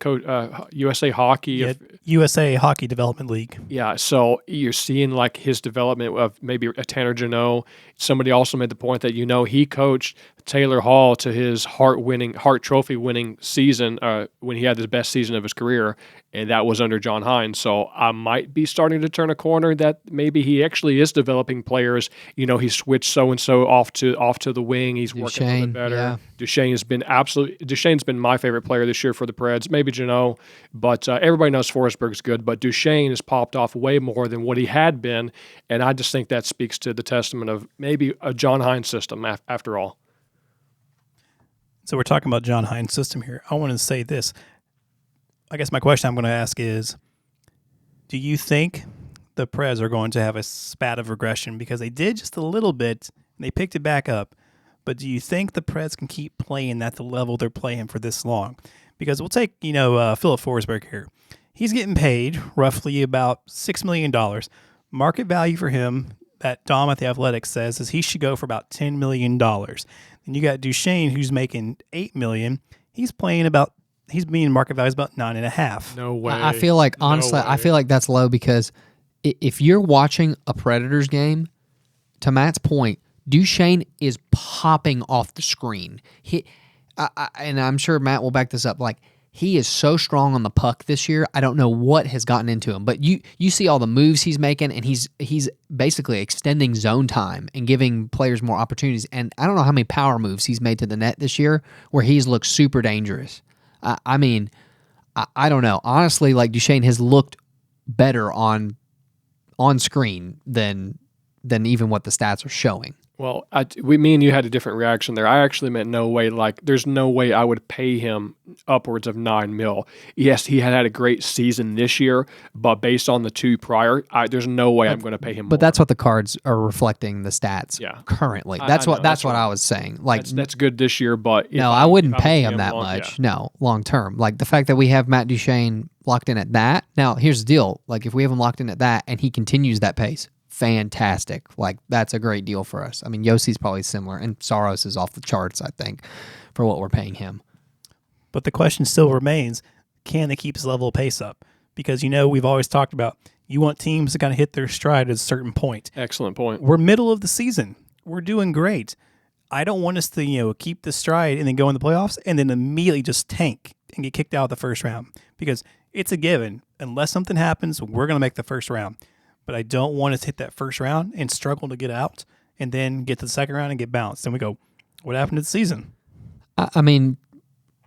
Hockey? Yeah, USA Hockey Development League. Yeah, so you're seeing like his development of maybe a Tanner Janot. Somebody also made the point that he coached Taylor Hall to his Hart Trophy winning season when he had his best season of his career, and that was under John Hines. So I might be starting to turn a corner that maybe he actually is developing players. He switched so and so off to the wing. He's working a little bit better. Yeah. Duchesne's been my favorite player this year for the Preds. Maybe Janot, but everybody knows Forsberg's good. But Duchesne has popped off way more than what he had been, and I just think that speaks to the testament of maybe a John Hines system after all. So we're talking about John Hines' system here. I want to say this. I guess my question I'm going to ask is, do you think the Preds are going to have a spat of regression? Because they did just a little bit, and they picked it back up. But do you think the Preds can keep playing at the level they're playing for this long? Because we'll take, Philip Forsberg here. He's getting paid roughly about $6 million. Market value for him, that Dom at the Athletics says, is he should go for about $10 million. Then you got Duchesne, who's making $8 million. He's being market value is about 9.5. No way. I feel like, honestly, I feel like that's low because if you're watching a Predators game, to Matt's point, Duchesne is popping off the screen. And I'm sure Matt will back this up. Like, he is so strong on the puck this year. I don't know what has gotten into him, but you see all the moves he's making, and he's basically extending zone time and giving players more opportunities. And I don't know how many power moves he's made to the net this year where he's looked super dangerous. I don't know. Honestly, like Duchesne has looked better on screen than even what the stats are showing. Well, me and you had a different reaction there. I actually meant no way. Like, there's no way I would pay him upwards of $9 million. Yes, he had a great season this year, but based on the two prior, there's no way I'm going to pay him more. But that's what the cards are reflecting the stats currently. That's what I was saying. Like, that's good this year, but no, I wouldn't pay him that much. Yeah. No, long term. Like the fact that we have Matt Duchesne locked in at that. Now, here's the deal. Like, if we have him locked in at that and he continues that pace, fantastic. Like, that's a great deal for us. I mean, Yossi's probably similar, and Saros is off the charts, I think, for what we're paying him. But the question still remains, can they keep his level of pace up? Because, we've always talked about you want teams to kind of hit their stride at a certain point. Excellent point. We're middle of the season. We're doing great. I don't want us to, keep the stride and then go in the playoffs and then immediately just tank and get kicked out of the first round. Because it's a given. Unless something happens, we're going to make the first round. But I don't want us to hit that first round and struggle to get out and then get to the second round and get bounced. And we go, what happened to the season? I mean,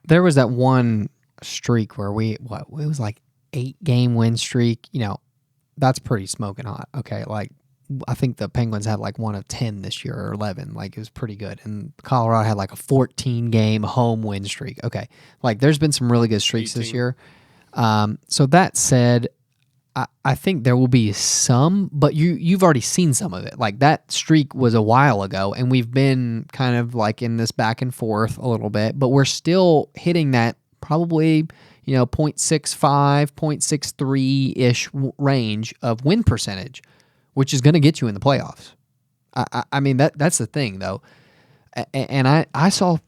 there was that one streak where it was like 8-game win streak. That's pretty smoking hot. Okay, like I think the Penguins had like 1 of 10 this year or 11. Like, it was pretty good. And Colorado had like a 14-game home win streak. Okay, like there's been some really good streaks 18. this year. So that said, I think there will be some, but you've already seen some of it. Like, that streak was a while ago, and we've been kind of like in this back and forth a little bit, but we're still hitting that probably, 0.65, 0.63-ish range of win percentage, which is going to get you in the playoffs. I mean that's the thing though, and I saw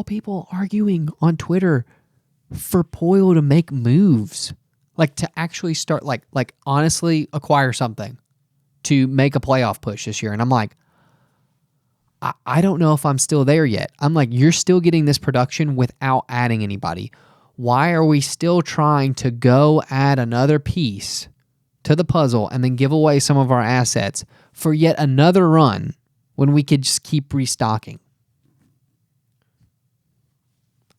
people arguing on Twitter for Poyle to make moves, like to actually start like honestly acquire something to make a playoff push this year, and I'm like, I don't know if I'm still there yet. I'm like, you're still getting this production without adding anybody. Why are we still trying to go add another piece to the puzzle and then give away some of our assets for yet another run when we could just keep restocking?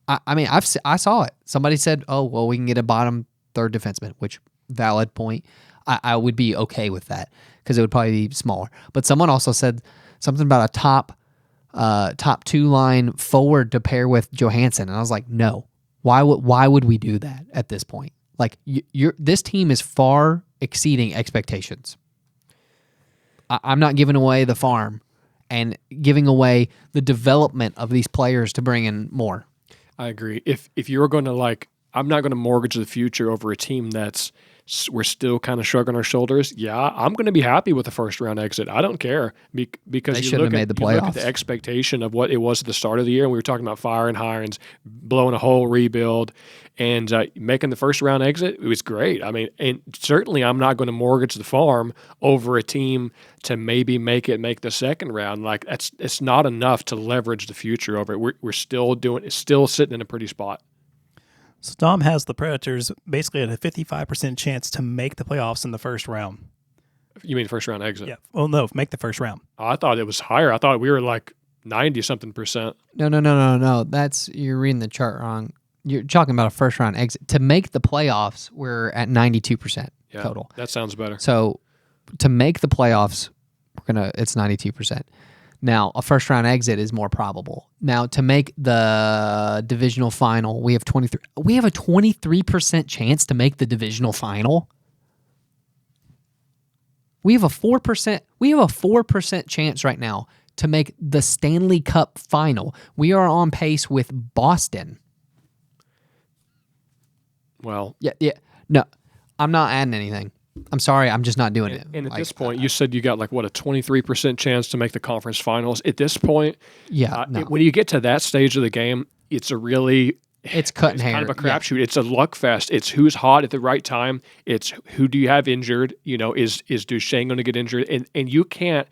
I mean, I saw it. Somebody said, oh, well, we can get a bottom third defenseman, which valid point. I would be okay with that because it would probably be smaller. But someone also said something about a top two line forward to pair with Johansson. And I was like, no. Why would we do that at this point? Like, this team is far exceeding expectations. I'm not giving away the farm and giving away the development of these players to bring in more. I agree. If you're going to I'm not going to mortgage the future over a team we're still kind of shrugging our shoulders. Yeah, I'm going to be happy with the first round exit. I don't care because they shouldn't have made the playoffs. You look at the expectation of what it was at the start of the year, and we were talking about firing Hirons, blowing a whole rebuild, and making the first round exit. It was great. I mean, and certainly I'm not going to mortgage the farm over a team to maybe make the second round. Like it's not enough to leverage the future over it. We're still sitting in a pretty spot. So Dom has the Predators basically at a 55% chance to make the playoffs in the first round. You mean first round exit? Yeah. Well, no, make the first round. Oh, I thought it was higher. I thought we were like 90-something%. No. You're reading the chart wrong. You're talking about a first round exit. To make the playoffs, we're at 92% total. That sounds better. So to make the playoffs, it's 92%. Now, a first round exit is more probable. Now, to make the divisional final, we have a 23% chance to make the divisional final. We have a 4% chance right now to make the Stanley Cup final. We are on pace with Boston. Well, yeah. No, I'm not adding anything. I'm sorry, I'm just not doing it. And at this point, you said you got a 23% chance to make the conference finals. At this point, when you get to that stage of the game, it's cutting hair. Kind of a crapshoot. It's a luck fest. It's who's hot at the right time. It's who do you have injured? Is Duchesne going to get injured? And you can't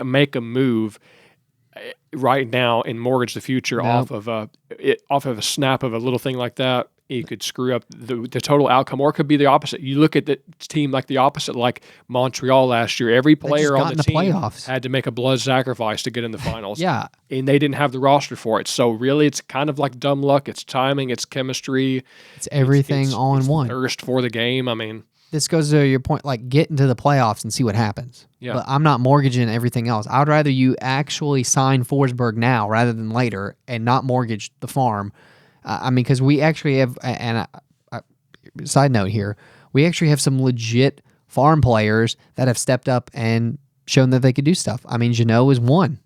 make a move right now and mortgage the future off of a snap of a little thing like that. You could screw up the total outcome, or it could be the opposite. You look at the team like the opposite, like Montreal last year. Every player on the team playoffs. had to make a blood sacrifice to get in the finals. Yeah. And they didn't have the roster for it. So really, it's kind of like dumb luck. It's timing. It's chemistry. It's everything all in one. Thirst for the game. I mean, this goes to your point, like get into the playoffs and see what happens. Yeah. But I'm not mortgaging everything else. I'd rather you actually sign Forsberg now rather than later and not mortgage the farm. I mean, because we actually have, and side note here, we actually have some legit farm players that have stepped up and shown that they could do stuff. I mean, Jeannot is one.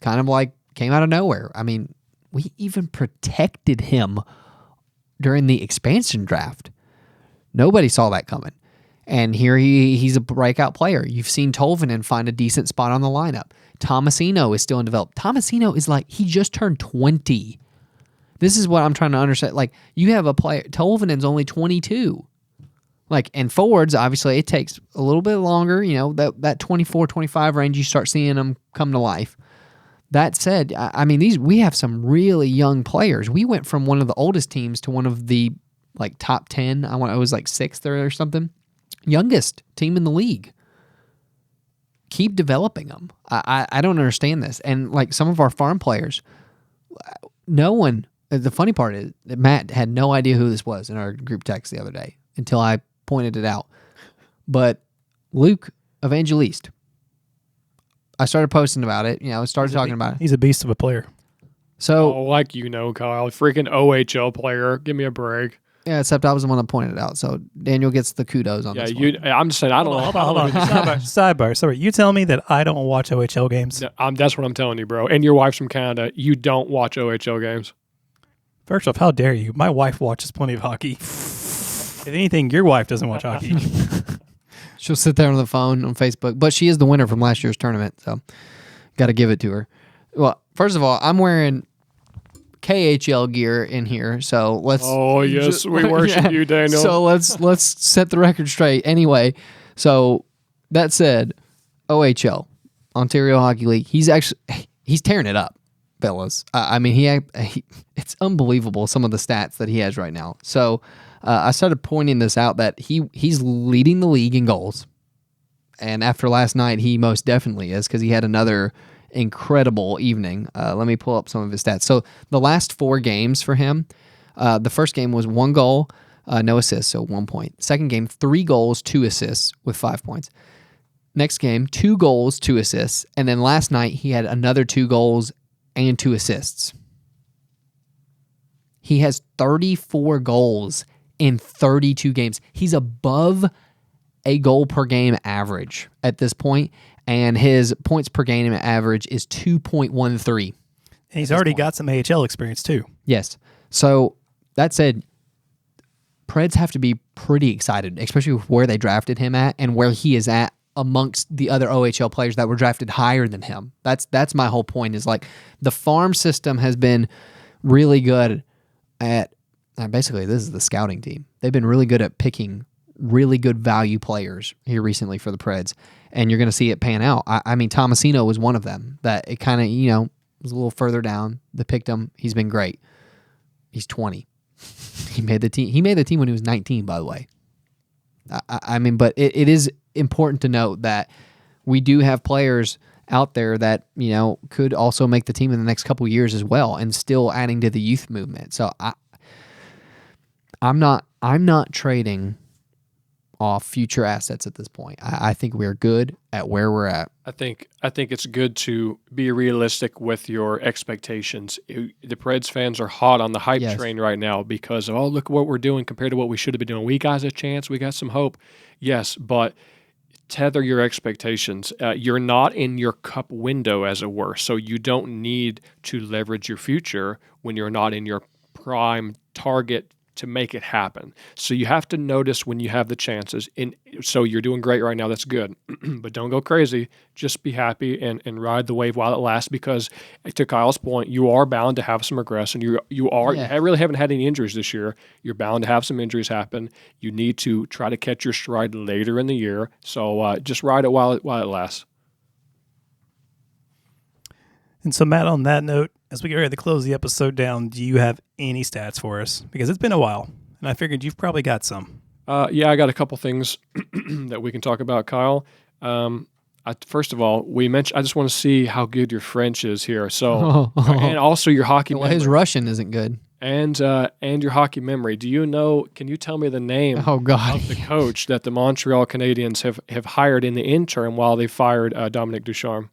Kind of like came out of nowhere. I mean, we even protected him during the expansion draft. Nobody saw that coming. And here he's a breakout player. You've seen Tolvanen find a decent spot on the lineup. Tomasino is still in development. Tomasino is he just turned 20. This is what I'm trying to understand. Like, you have a player, Tolvanen's only 22. And forwards, obviously, it takes a little bit longer. That 24, 25 range, you start seeing them come to life. That said, I mean, we have some really young players. We went from one of the oldest teams to one of the, top 10. I was, 6th or something. Youngest team in the league. Keep developing them. I don't understand this. And, some of our farm players, no one... The funny part is that Matt had no idea who this was in our group text the other day until I pointed it out. But Luke Evangeliste, I started posting about it. I started talking about it. He's a beast of a player. So, Kyle, freaking OHL player. Give me a break. Yeah, except I was the one that pointed it out. So Daniel gets the kudos on this one. I'm just saying, I don't know. Hold on. Sidebar. Sorry, you tell me that I don't watch OHL games. That's what I'm telling you, bro. And your wife's from Canada. You don't watch OHL games. First off, how dare you? My wife watches plenty of hockey. If anything, your wife doesn't watch hockey. She'll sit there on the phone on Facebook. But she is the winner from last year's tournament, so got to give it to her. Well, first of all, I'm wearing KHL gear in here, so let's. Oh yes, we worship you, Daniel. So let's set the record straight. Anyway, so that said, OHL, Ontario Hockey League, he's tearing it up, fellas. I mean, it's unbelievable some of the stats that he has right now. So I started pointing this out that he's leading the league in goals, and after last night, he most definitely is because he had another incredible evening. Let me pull up some of his stats. So the last 4 games for him, the first game was 1 goal, no assists, so 1 point. Second game, 3 goals, 2 assists with 5 points. Next game, 2 goals, 2 assists. And then last night, he had another 2 goals and 2 assists. He has 34 goals in 32 games. He's above a goal per game average at this point, and his points per game average is 2.13. And he's already got some AHL experience too. Yes. So that said, Preds have to be pretty excited, especially with where they drafted him at and where he is at amongst the other OHL players that were drafted higher than him. That's my whole point, is like the farm system has been really good at, basically this is the scouting team. They've been really good at picking really good value players here recently for the Preds, and you're going to see it pan out. I mean, Tomasino was one of them that it kind of, was a little further down. They picked him. He's been great. He's 20. He made the team. He made the team when he was 19, by the way. I mean, but it is important to note that we do have players out there that, could also make the team in the next couple of years as well, and still adding to the youth movement. So I'm not trading off future assets at this point. I think we're good at where we're at. I think it's good to be realistic with your expectations. The Preds fans are hot on the hype train right now because of, look what we're doing compared to what we should have been doing. We got a chance. We got some hope. Yes, but tether your expectations. You're not in your cup window, as it were, so you don't need to leverage your future when you're not in your prime target to make it happen. So you have to notice when you have the chances. So you're doing great right now. That's good. But don't go crazy. Just be happy and ride the wave while it lasts, because to Kyle's point, you are bound to have some regress, and you really haven't had any injuries this year. You're bound to have some injuries happen. You need to try to catch your stride later in the year. So just ride it while it lasts. And so, Matt, on that note, as we get ready to close the episode down, do you have any stats for us? Because it's been a while, and I figured you've probably got some. Yeah, I got a couple things that we can talk about, Kyle. First of all, I just want to see how good your French is here. So, and also your hockey memory. His Russian isn't good. And your hockey memory. Can you tell me the name of the coach that the Montreal Canadiens have hired in the interim while they fired Dominic Ducharme?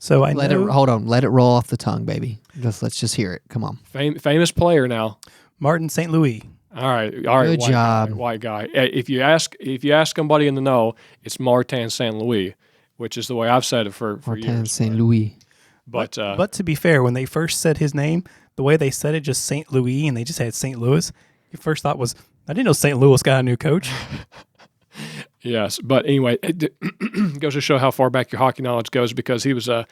So hold on. Let it roll off the tongue, baby. Let's just hear it. Come on. Famous player now. Martin St. Louis. All right. Good job. White guy. If you ask somebody in the know, it's Martin St. Louis, which is the way I've said it for years. Martin St. Louis. But to be fair, when they first said his name, the way they said it, just St. Louis, and they just had St. Louis, your first thought was, I didn't know St. Louis got a new coach. Yes, but anyway, it goes to show how far back your hockey knowledge goes, because he was a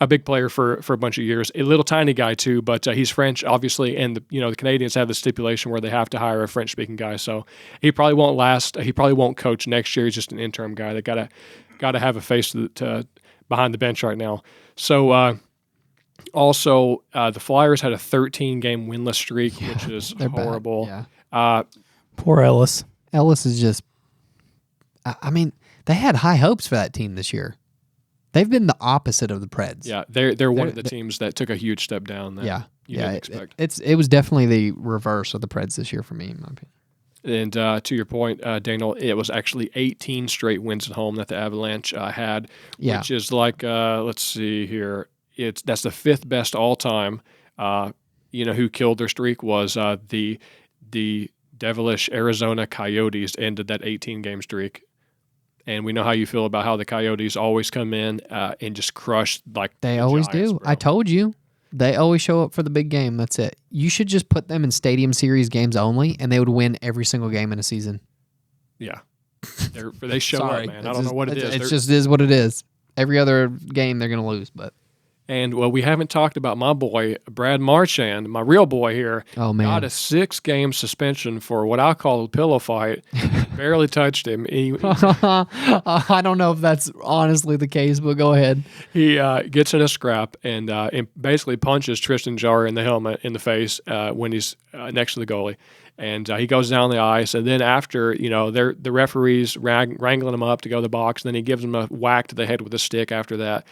big player for a bunch of years. A little tiny guy too, but he's French, obviously, and the Canadiens have the stipulation where they have to hire a French-speaking guy. So he probably won't last. He probably won't coach next year. He's just an interim guy. They gotta have a face to behind the bench right now. So also the Flyers had a 13-game winless streak, which is horrible. Yeah. Poor Ellis. Ellis is just. I mean, they had high hopes for that team this year. They've been the opposite of the Preds. Yeah, they're one of the teams that took a huge step down. That you didn't expect. It was definitely the reverse of the Preds this year for me, in my opinion. And to your point, Daniel, it was actually 18 straight wins at home that the Avalanche had, which is like, let's see here, that's the 5th best all time. Who killed their streak was the devilish Arizona Coyotes ended that 18-game streak. And we know how you feel about how the Coyotes always come in and just crush like they always Giants, do. Bro. I told you. They always show up for the big game. That's it. You should just put them in Stadium Series games only, and they would win every single game in a season. Yeah. They show Sorry. up, man. I don't know what it is. It just is what it is. Every other game they're going to lose, but. And, well, we haven't talked about my boy, Brad Marchand, my real boy here. Oh, man. Got a 6-game suspension for what I call a pillow fight. Barely touched him. I don't know if that's honestly the case, but go ahead. He gets in a scrap and basically punches Tristan Jarry in the helmet in the face when he's next to the goalie. And he goes down the ice, and then after, the referee's wrangling him up to go to the box, and then he gives him a whack to the head with a stick after that.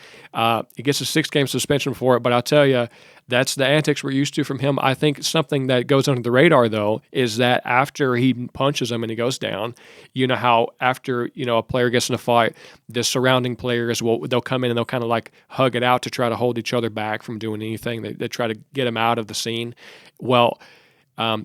He gets a 6-game suspension for it, but I'll tell you, that's the antics we're used to from him. I think something that goes under the radar, though, is that after he punches him and he goes down, you know how after, a player gets in a fight, the surrounding players, they'll come in and they'll kind of like hug it out to try to hold each other back from doing anything. They try to get him out of the scene. Well,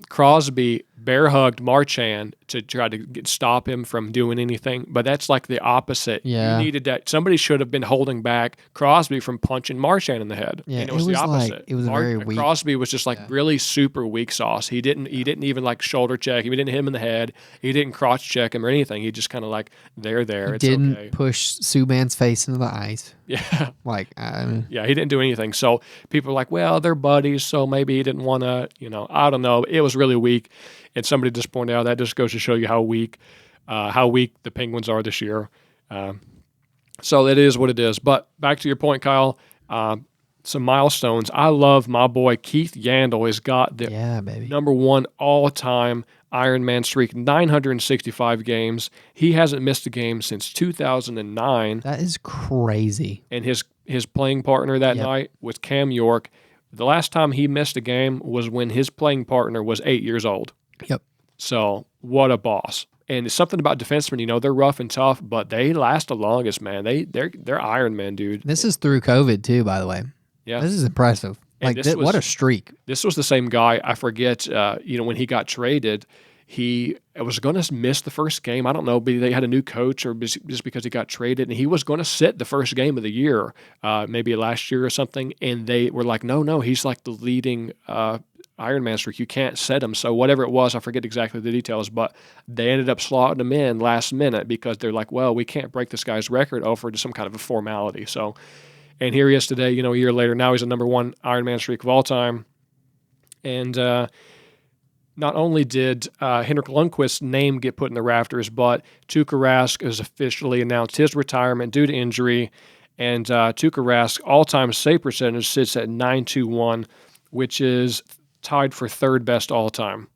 Crosby bear hugged Marchand to try to stop him from doing anything, but that's like the opposite. Yeah. You needed that. Somebody should have been holding back Crosby from punching Marchand in the head. Yeah, and it was the opposite. It was very weak. Crosby was just really super weak sauce. He didn't even like shoulder check him. He didn't hit him in the head. He didn't crotch check him or anything. He just kind of like there. It's didn't okay. push Subban's face into the ice. Yeah. Yeah, he didn't do anything. So people are like, well, they're buddies, so maybe he didn't want to, I don't know. It was really weak. And somebody just pointed out that just goes to show you how weak the Penguins are this year. So it is what it is. But back to your point, Kyle, some milestones. I love my boy Keith Yandel has got the number 1 all-time Ironman streak, 965 games. He hasn't missed a game since 2009. That is crazy. And his playing partner that night was Cam York. The last time he missed a game was when his playing partner was 8 years old. Yep. So what a boss. And it's something about defensemen, they're rough and tough, but they last the longest, man. They're Iron Man, dude. This is through COVID too, by the way. Yeah. This is impressive. What a streak. This was the same guy. I forget, when he got traded, he was going to miss the first game. I don't know, maybe they had a new coach or just because he got traded, and he was going to sit the first game of the year, maybe last year or something, and they were like, no, he's like the leading Ironman streak. You can't set him. So whatever it was, I forget exactly the details, but they ended up slotting him in last minute because they're like, well, we can't break this guy's record over to some kind of a formality. So, and here he is today, a year later. Now he's a number 1 Ironman streak of all time. And not only did Henrik Lundqvist's name get put in the rafters, but Tuukka Rask has officially announced his retirement due to injury. And Tuukka Rask all-time save percentage sits at .921, which is tied for 3rd best all-time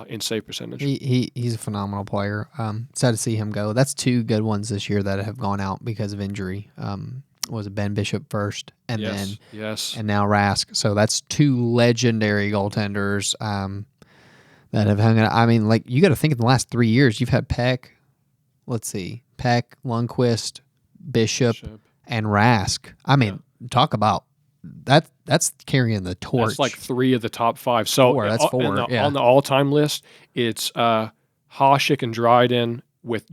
in save percentage. He's a phenomenal player. Sad to see him go. That's 2 good ones this year that have gone out because of injury. Was it Ben Bishop first, and then now Rask. So that's 2 legendary goaltenders that have hung out. I mean, you got to think in the last 3 years, you've had Peck, Lundqvist, Bishop, and Rask. I mean, talk about that. That's carrying the torch. That's like 3 of the top 5. So that's 4. On the all-time list, it's Hasek and Dryden with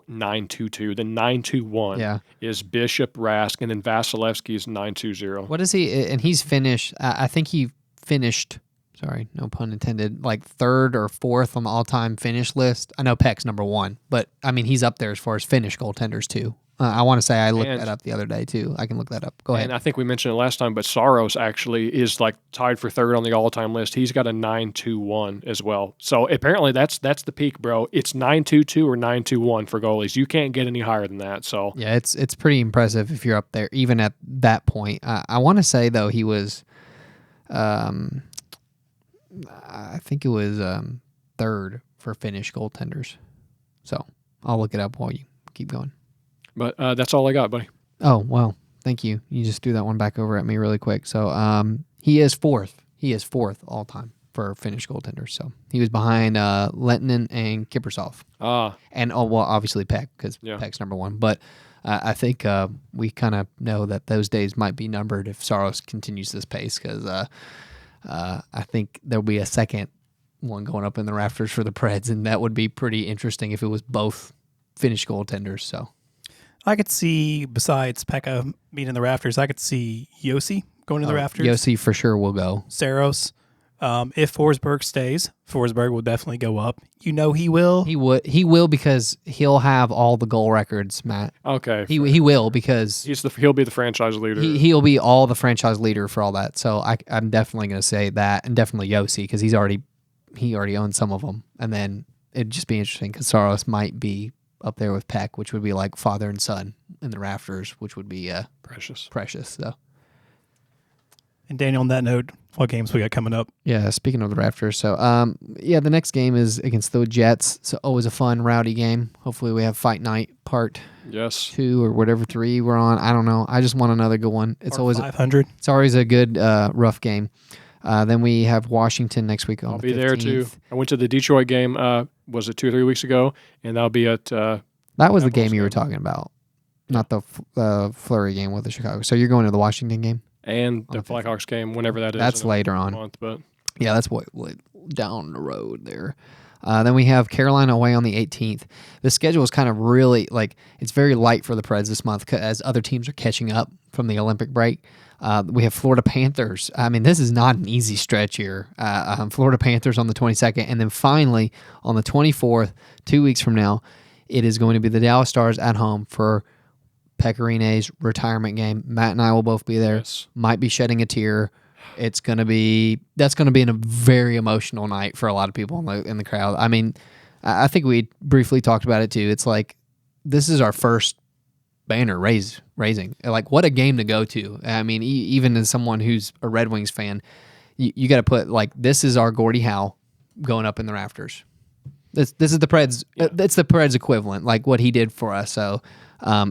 922. The 921 is Bishop, Rask, and then Vasilevsky is 920. What is he? And he's finished. I think he finished. Sorry, no pun intended. Like 3rd or 4th on the all-time finish list. I know Peck's number 1, but I mean he's up there as far as finished goaltenders too. I want to say I looked that up the other day too. I can look that up. Go ahead. And I think we mentioned it last time, but Saros actually is like tied for 3rd on the all-time list. He's got a 921 as well. So apparently that's the peak, bro. It's 922 or 921 for goalies. You can't get any higher than that. So yeah, it's pretty impressive if you're up there, even at that point. I want to say though he was, I think it was 3rd for Finnish goaltenders. So I'll look it up while you keep going. But that's all I got, buddy. Oh, well, thank you. You just threw that one back over at me really quick. So he is 4th. He is 4th all time for Finnish goaltenders. So he was behind Lehtinen and Kiprusoff. And, obviously Peck, because Peck's number 1. But I think we kind of know that those days might be numbered if Saros continues this pace, because I think there'll be a second one going up in the rafters for the Preds, and that would be pretty interesting if it was both Finnish goaltenders. So I could see, besides Pekka being in the rafters, I could see Yossi going to the rafters. Yossi for sure will go. Saros, If Forsberg stays, Forsberg will definitely go up. You know he will. He will because he'll have all the goal records, Matt. Okay. He will because He'll be the franchise leader. he'll be all the franchise leader for all that. So I'm definitely going to say that, and definitely Yossi because he already owns some of them. And then it'd just be interesting because Saros might be up there with Peck, which would be like father and son in the rafters, which would be precious. So. And Daniel, on that note, what games we got coming up? Yeah, speaking of the Raptors, so the next game is against the Jets. So always a fun, rowdy game. Hopefully we have Fight Night Part 2 or whatever 3 we're on. I don't know. I just want another good one. It's always 500. It's always a good rough game. Then we have Washington next week on I'll the be 15th. there too. I went to the Detroit game. Was it 2 or 3 weeks ago? And I'll be at. That was the game you were talking about, not the Flurry game with the Chicago. So you're going to the Washington game. And the Blackhawks game, whenever that is. That's later on. Month, but yeah, that's what down the road there. Then we have Carolina away on the 18th. The schedule is kind of really it's very light for the Preds this month as other teams are catching up from the Olympic break. We have Florida Panthers. I mean, this is not an easy stretch here. Florida Panthers on the 22nd, and then finally on the 24th, 2 weeks from now, it is going to be the Dallas Stars at home for Pecorine's retirement game. Matt and I will both be there. Yes. Might be shedding a tear. That's going to be a very emotional night for a lot of people in the crowd. I mean, I think we briefly talked about it too. It's like this is our first banner raising. Like what a game to go to. I mean, even as someone who's a Red Wings fan, you got to put this is our Gordie Howe going up in the rafters. This is the Preds. It's the Preds equivalent, like what he did for us. So.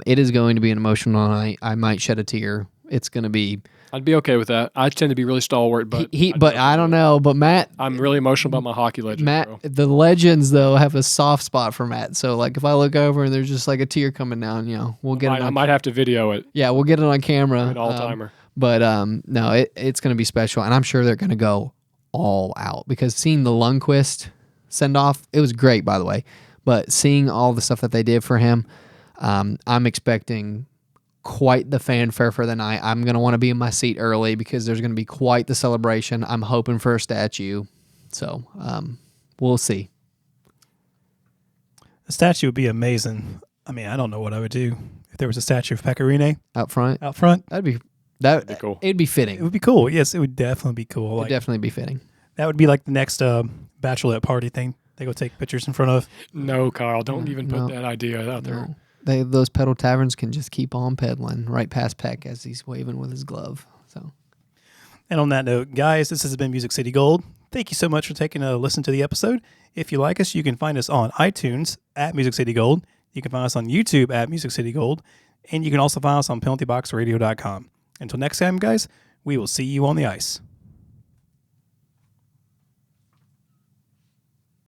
It is going to be an emotional night. I might shed a tear. It's going to be. I'd be okay with that. I tend to be really stalwart, but I don't know. But Matt, I'm really emotional about my hockey legend. Matt, bro. the legends though have a soft spot for Matt. So if I look over and there's just a tear coming down, we'll get it. I might have to video it. Yeah, we'll get it on camera. An all timer. But no, it's going to be special, and I'm sure they're going to go all out because seeing the Lundqvist send off, it was great, by the way. But seeing all the stuff that they did for him. I'm expecting quite the fanfare for the night. I'm going to want to be in my seat early because there's going to be quite the celebration. I'm hoping for a statue. So we'll see. A statue would be amazing. I mean, I don't know what I would do if there was a statue of Pecorine out front. That'd be cool. It'd be fitting. It would be cool. Yes, it would definitely be cool. It'd definitely be fitting. That would be like the next bachelorette party thing. They go take pictures in front of. No, Kyle, don't even put that idea out there. No. Those pedal taverns can just keep on pedaling right past Peck as he's waving with his glove. So, and on that note, guys, this has been Music City Gold. Thank you so much for taking a listen to the episode. If you like us, you can find us on iTunes at Music City Gold. You can find us on YouTube at Music City Gold, and you can also find us on penaltyboxradio.com. Until next time, guys, we will see you on the ice.